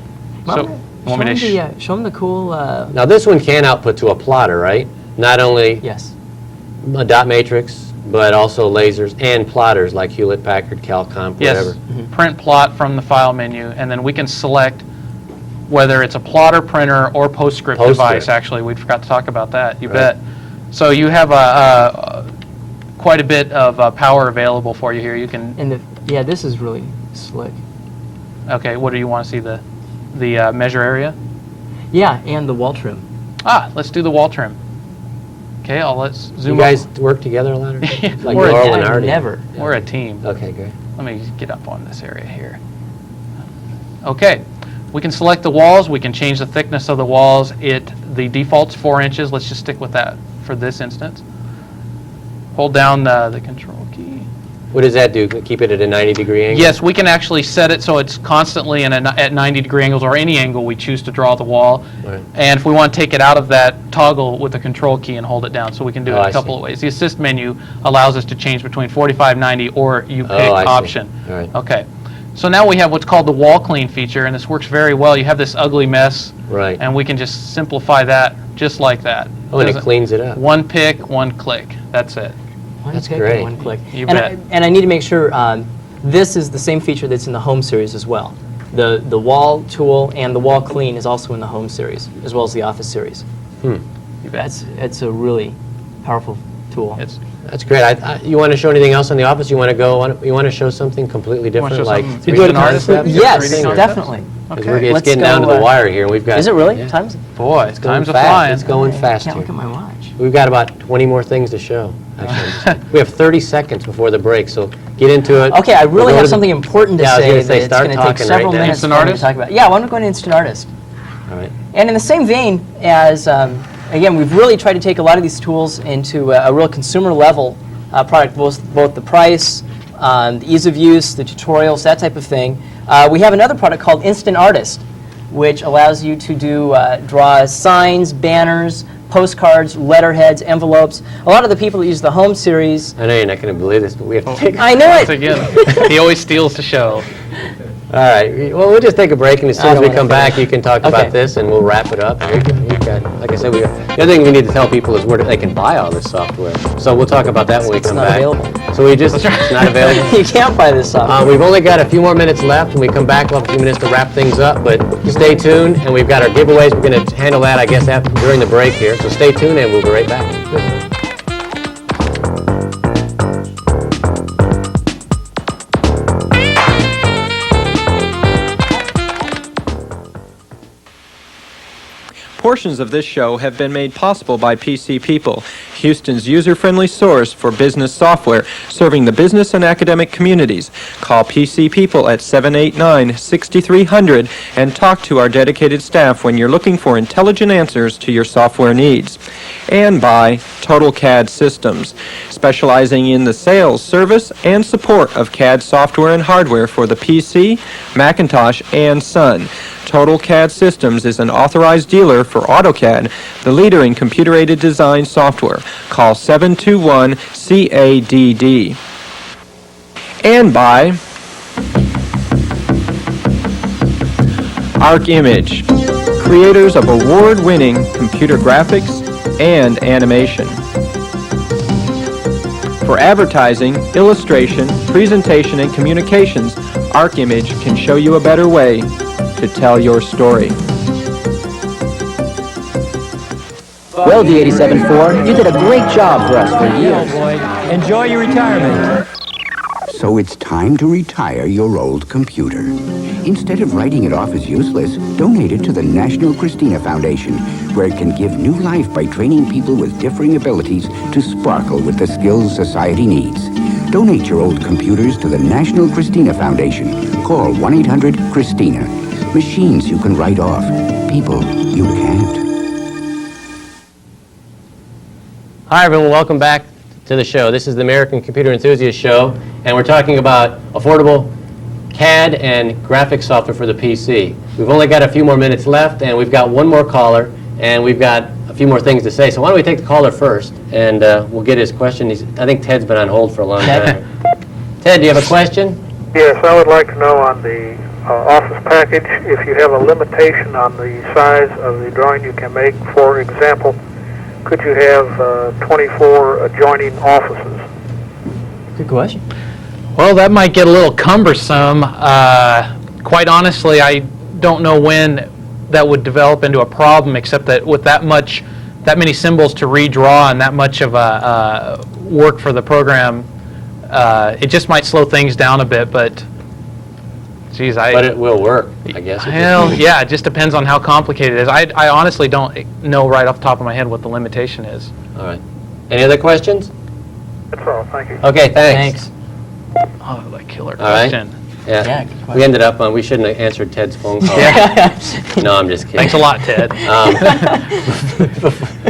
S5: So,
S4: Well,
S5: you want me to
S4: show them the cool,
S1: Now, this one can output to a plotter, right? Not only
S4: yes.
S1: a dot matrix, but also lasers and plotters like Hewlett-Packard, Calcomp,
S5: Yes,
S1: whatever.
S5: print plot from the file menu, and then we can select whether it's a plotter, printer, or PostScript device. Actually, we forgot to talk about that. You bet. So you have quite a bit of power available for you here. You can.
S4: And yeah, this is really slick.
S5: Okay, what do you want to see, the measure area?
S4: Yeah, and the wall trim.
S5: Let's do the wall trim. Okay, let's zoom.
S1: You guys work together a lot? Like
S5: We're a
S1: Laurel
S5: team.
S1: and Artie?
S4: Never.
S5: We're a team.
S1: Okay, great.
S5: Let me get up on this area here. Okay, we can select the walls. We can change the thickness of the walls. The default's 4 inches. Let's just stick with that for this instance. Hold down the control key.
S1: What does that do? Keep it at a 90-degree angle?
S5: Yes, we can actually set it so it's constantly at 90-degree angles, or any angle we choose to draw the wall.
S1: Right.
S5: And if we want to take it out of that toggle with the control key and hold it down, so we can do it
S1: I
S5: a couple
S1: see.
S5: of ways. The assist menu allows us to change between 45, 90, or you pick
S1: I see.
S5: option.
S1: All right.
S5: Okay. So now we have what's called the wall clean feature, and this works very well. You have this ugly mess,
S1: Right.
S5: and we can just simplify that just like that.
S1: Oh, and it cleans it up.
S5: One pick, one click. That's it.
S1: That's
S4: pick,
S1: great.
S4: One click.
S5: You
S4: and
S5: bet.
S4: I need to make sure this is the same feature that's in the Home series as well. The wall tool and the wall clean is also in the Home series, as well as the Office series.
S5: You bet.
S4: It's a really powerful tool.
S1: That's great. You want to show anything else on the Office? You want to go? You want to show something completely
S5: You wanna
S1: different,
S5: show
S1: like
S5: something
S1: 3D
S5: recent artist?
S1: concepts?
S4: Yes,
S5: 3D concepts?
S4: definitely.
S5: Okay.
S1: It's getting down to the wire here, and we've got.
S4: Is it really?
S1: Yeah.
S4: Time's
S5: Boy,
S1: It's going
S5: time's a
S1: fast.
S5: flying.
S1: It's going fast
S4: can't
S1: here.
S4: look at my watch.
S1: We've got about 20 more things to show. Actually, we have 30 seconds before the break, so get into it.
S4: Okay, I
S1: We'll
S4: really
S1: go
S4: have
S1: to
S4: something important to
S1: Yeah, I was
S4: say.
S1: gonna say,
S4: That
S1: start
S4: it's going to take
S1: talking
S4: several
S1: right now.
S4: minutes
S5: Instant
S4: for me to
S5: Artist?
S4: talk about. Yeah, I want to go into Instant Artist.
S1: All right.
S4: And in the same vein as, again, we've really tried to take a lot of these tools into a real consumer level product, both the price, the ease of use, the tutorials, that type of thing. We have another product called Instant Artist, which allows you to draw signs, banners, postcards, letterheads, envelopes. A lot of the people that use the Home series.
S1: I know you're not going to believe this, but we have to take.
S4: I know
S5: Once
S4: it.
S5: again, he always steals the show.
S1: All right. Well, we'll just take a break, and as soon as we come back,
S4: finish.
S1: you can talk
S4: Okay.
S1: about this, and we'll wrap it up. We've got, like I said, the other thing we need to tell people is where they can buy all this software. So we'll talk about that when we come
S4: not
S1: back.
S4: available.
S1: So it's not available.
S4: You can't buy this software.
S1: We've only got a few more minutes left. When we come back, we'll have a few minutes to wrap things up, but stay tuned, and we've got our giveaways. We're going to handle that, I guess, during the break here. So stay tuned, and we'll be right back.
S2: Portions of this show have been made possible by PC People, Houston's user-friendly source for business software, serving the business and academic communities. Call PC People at 789-6300 and talk to our dedicated staff when you're looking for intelligent answers to your software needs. And by Total CAD Systems, specializing in the sales, service, and support of CAD software and hardware for the PC, Macintosh, and Sun. Total CAD Systems is an authorized dealer for AutoCAD, the leader in computer-aided design software. Call 721-CADD. And by Arc Image, creators of award-winning computer graphics and animation. For advertising, illustration, presentation, and communications, Arc Image can show you a better way to tell your story.
S18: Well, D87-4, you did a great job for us for years.
S2: Enjoy your retirement.
S3: So it's time to retire your old computer. Instead of writing it off as useless, donate it to the National Christina Foundation, where it can give new life by training people with differing abilities to sparkle with the skills society needs. Donate your old computers to the National Christina Foundation. Call 1-800-CHRISTINA. Machines you can write off. People you can't.
S1: Hi, everyone. Welcome back to the show. This is the American Computer Enthusiast Show, and we're talking about affordable CAD and graphics software for the PC. We've only got a few more minutes left, and we've got one more caller, and we've got a few more things to say. So why don't we take the caller first, and we'll get his question. I think Ted's been on hold for a long time. Ted, do you have a question?
S13: Yes, I would like to know on the Office package if you have a limitation on the size of the drawing you can make. For example, could you have 24 adjoining offices?
S4: Good question.
S5: Well, that might get a little cumbersome. Quite honestly, I don't know when that would develop into a problem, except that with that many symbols to redraw and that much of a work for the program, it just might slow things down a bit. But, geez,
S1: But it will work, I guess.
S5: Well, yeah, it just depends on how complicated it is. I honestly don't know right off the top of my head what the limitation is.
S1: All right. Any other questions?
S13: That's all. Thank you.
S1: Okay, thanks.
S5: Oh, that killer
S1: All right.
S5: question.
S1: Yeah.
S4: good question.
S1: We ended up on, we shouldn't have answered Ted's phone call. No, I'm just kidding.
S5: Thanks a lot, Ted.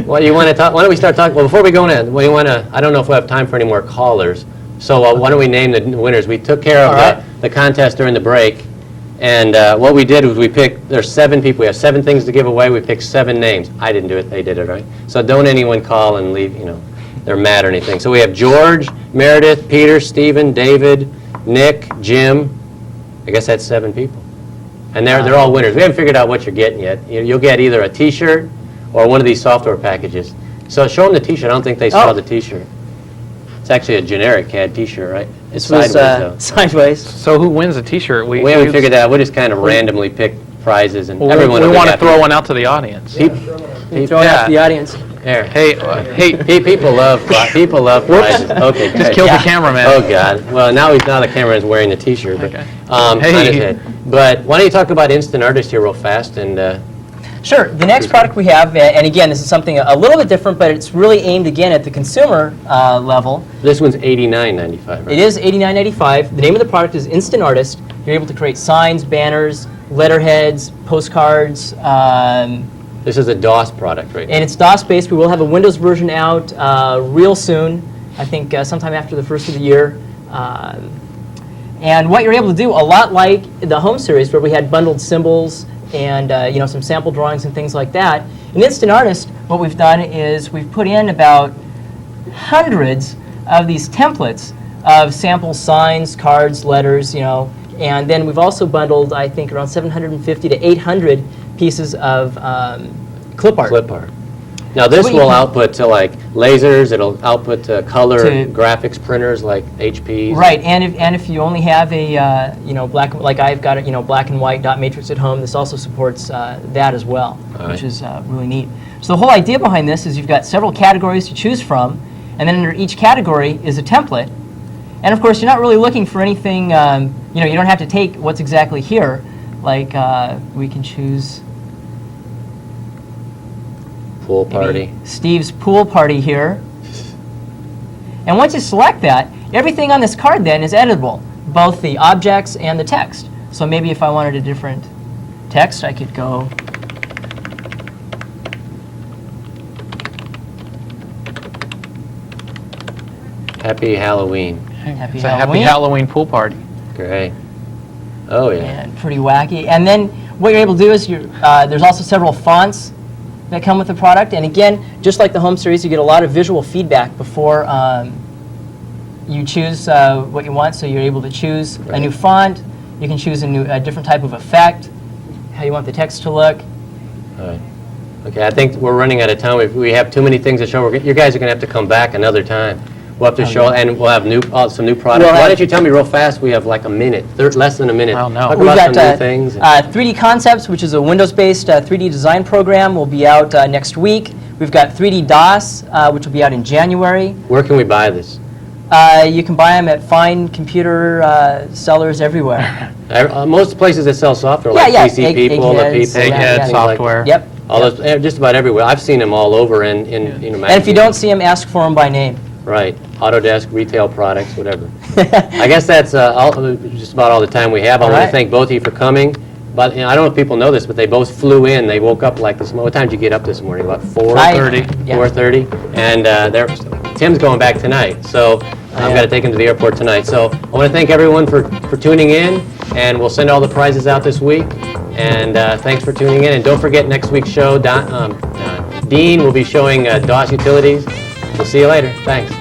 S1: Well, you want to talk, why don't we start talking, well, before we go in, well, you want to, I don't know if we have time for any more callers, So why don't we name the winners? We took care of
S4: All right.
S1: the contest during the break, and what we did was we picked, there's 7 people, we have 7 things to give away, we picked 7 names. I didn't do it, they did it, right? So don't anyone call and leave, they're mad or anything. So we have George, Meredith, Peter, Stephen, David, Nick, Jim. I guess that's 7 people. And they're all winners. We haven't figured out what you're getting yet. You'll get either a T-shirt or one of these software packages. So show them the T-shirt. I don't think they saw the T-shirt. It's actually a generic CAD T-shirt, right? It's sideways, though.
S4: Sideways.
S5: So who wins the T-shirt?
S1: We haven't figured that out. We just kind of randomly pick prizes, and everyone
S5: we
S1: will be
S5: want to
S1: happy.
S5: throw one out to the audience.
S4: Throw it out to the audience.
S1: There.
S5: Hey,
S1: People love prizes. Okay,
S5: just
S1: good.
S5: killed the cameraman.
S1: Oh God. Well, now the cameraman's wearing the T-shirt. But,
S5: Okay.
S1: on his head. But why don't you talk about Instant Artist here real fast and.
S4: Sure. The next product we have, and again, this is something a little bit different, but it's really aimed again at the consumer level.
S1: This one's $89.95. Right?
S4: It is $89.95. The name of the product is Instant Artist. You're able to create signs, banners, letterheads, postcards.
S1: This is a DOS product, right?
S4: And it's DOS-based. We will have a Windows version out real soon, I think sometime after the first of the year. And what you're able to do, a lot like the Home series where we had bundled symbols and some sample drawings and things like that, in Instant Artist, what we've done is we've put in about hundreds of these templates of sample signs, cards, letters, and then we've also bundled, I think, around 750 to 800 pieces of clip art.
S1: Clip art. Now this will output to like lasers. It'll output to color graphics printers like HPs.
S4: Right, and if you only have a black, like I've got a black and white dot matrix at home, this also supports that as well, which is really neat. So the whole idea behind this is you've got several categories to choose from, and then under each category is a template. And of course, you're not really looking for anything. You don't have to take what's exactly here. Like we can choose.
S1: Pool party.
S4: Steve's pool party here. And once you select that, everything on this card then is editable, both the objects and the text. So maybe if I wanted a different text, I could go
S1: Happy Halloween.
S4: Happy
S5: It's a
S4: Halloween.
S5: happy Halloween pool party.
S1: Great. Oh yeah.
S4: And pretty wacky. And then what you're able to do is there's also several fonts that come with the product. And again, just like the Home series, you get a lot of visual feedback before you choose what you want. So you're able to choose a new font. You can choose a different type of effect, how you want the text to look.
S1: All right. Okay, I think we're running out of time. We have too many things to show. You guys are going to have to come back another time. We'll have to show, and we'll have some new products. Why don't you tell me real fast? We have like a minute, less than a minute.
S5: Oh, no.
S1: Talk
S4: We've
S1: about
S4: got
S1: some new things.
S4: 3D Concepts, which is a Windows-based 3D design program, will be out next week. We've got 3D DOS, which will be out in January.
S1: Where can we buy this?
S4: You can buy them at fine computer sellers everywhere.
S1: Most places that sell software, like PC People,
S5: Egghead software.
S4: Yep.
S1: All those, just about everywhere. I've seen them all over in magazines.
S4: And if you don't see them, ask for them by name.
S1: Right. Autodesk, retail products, whatever. I guess that's just about all the time we have. I want to thank both of you for coming. But I don't know if people know this, but they both flew in. They woke up like this morning. What time did you get up this morning? About 4:30? 4:30. And Tim's going back tonight. So I've got to take him to the airport tonight. So I want to thank everyone for tuning in. And we'll send all the prizes out this week. And thanks for tuning in. And don't forget next week's show, Dean will be showing DOS utilities. We'll see you later. Thanks.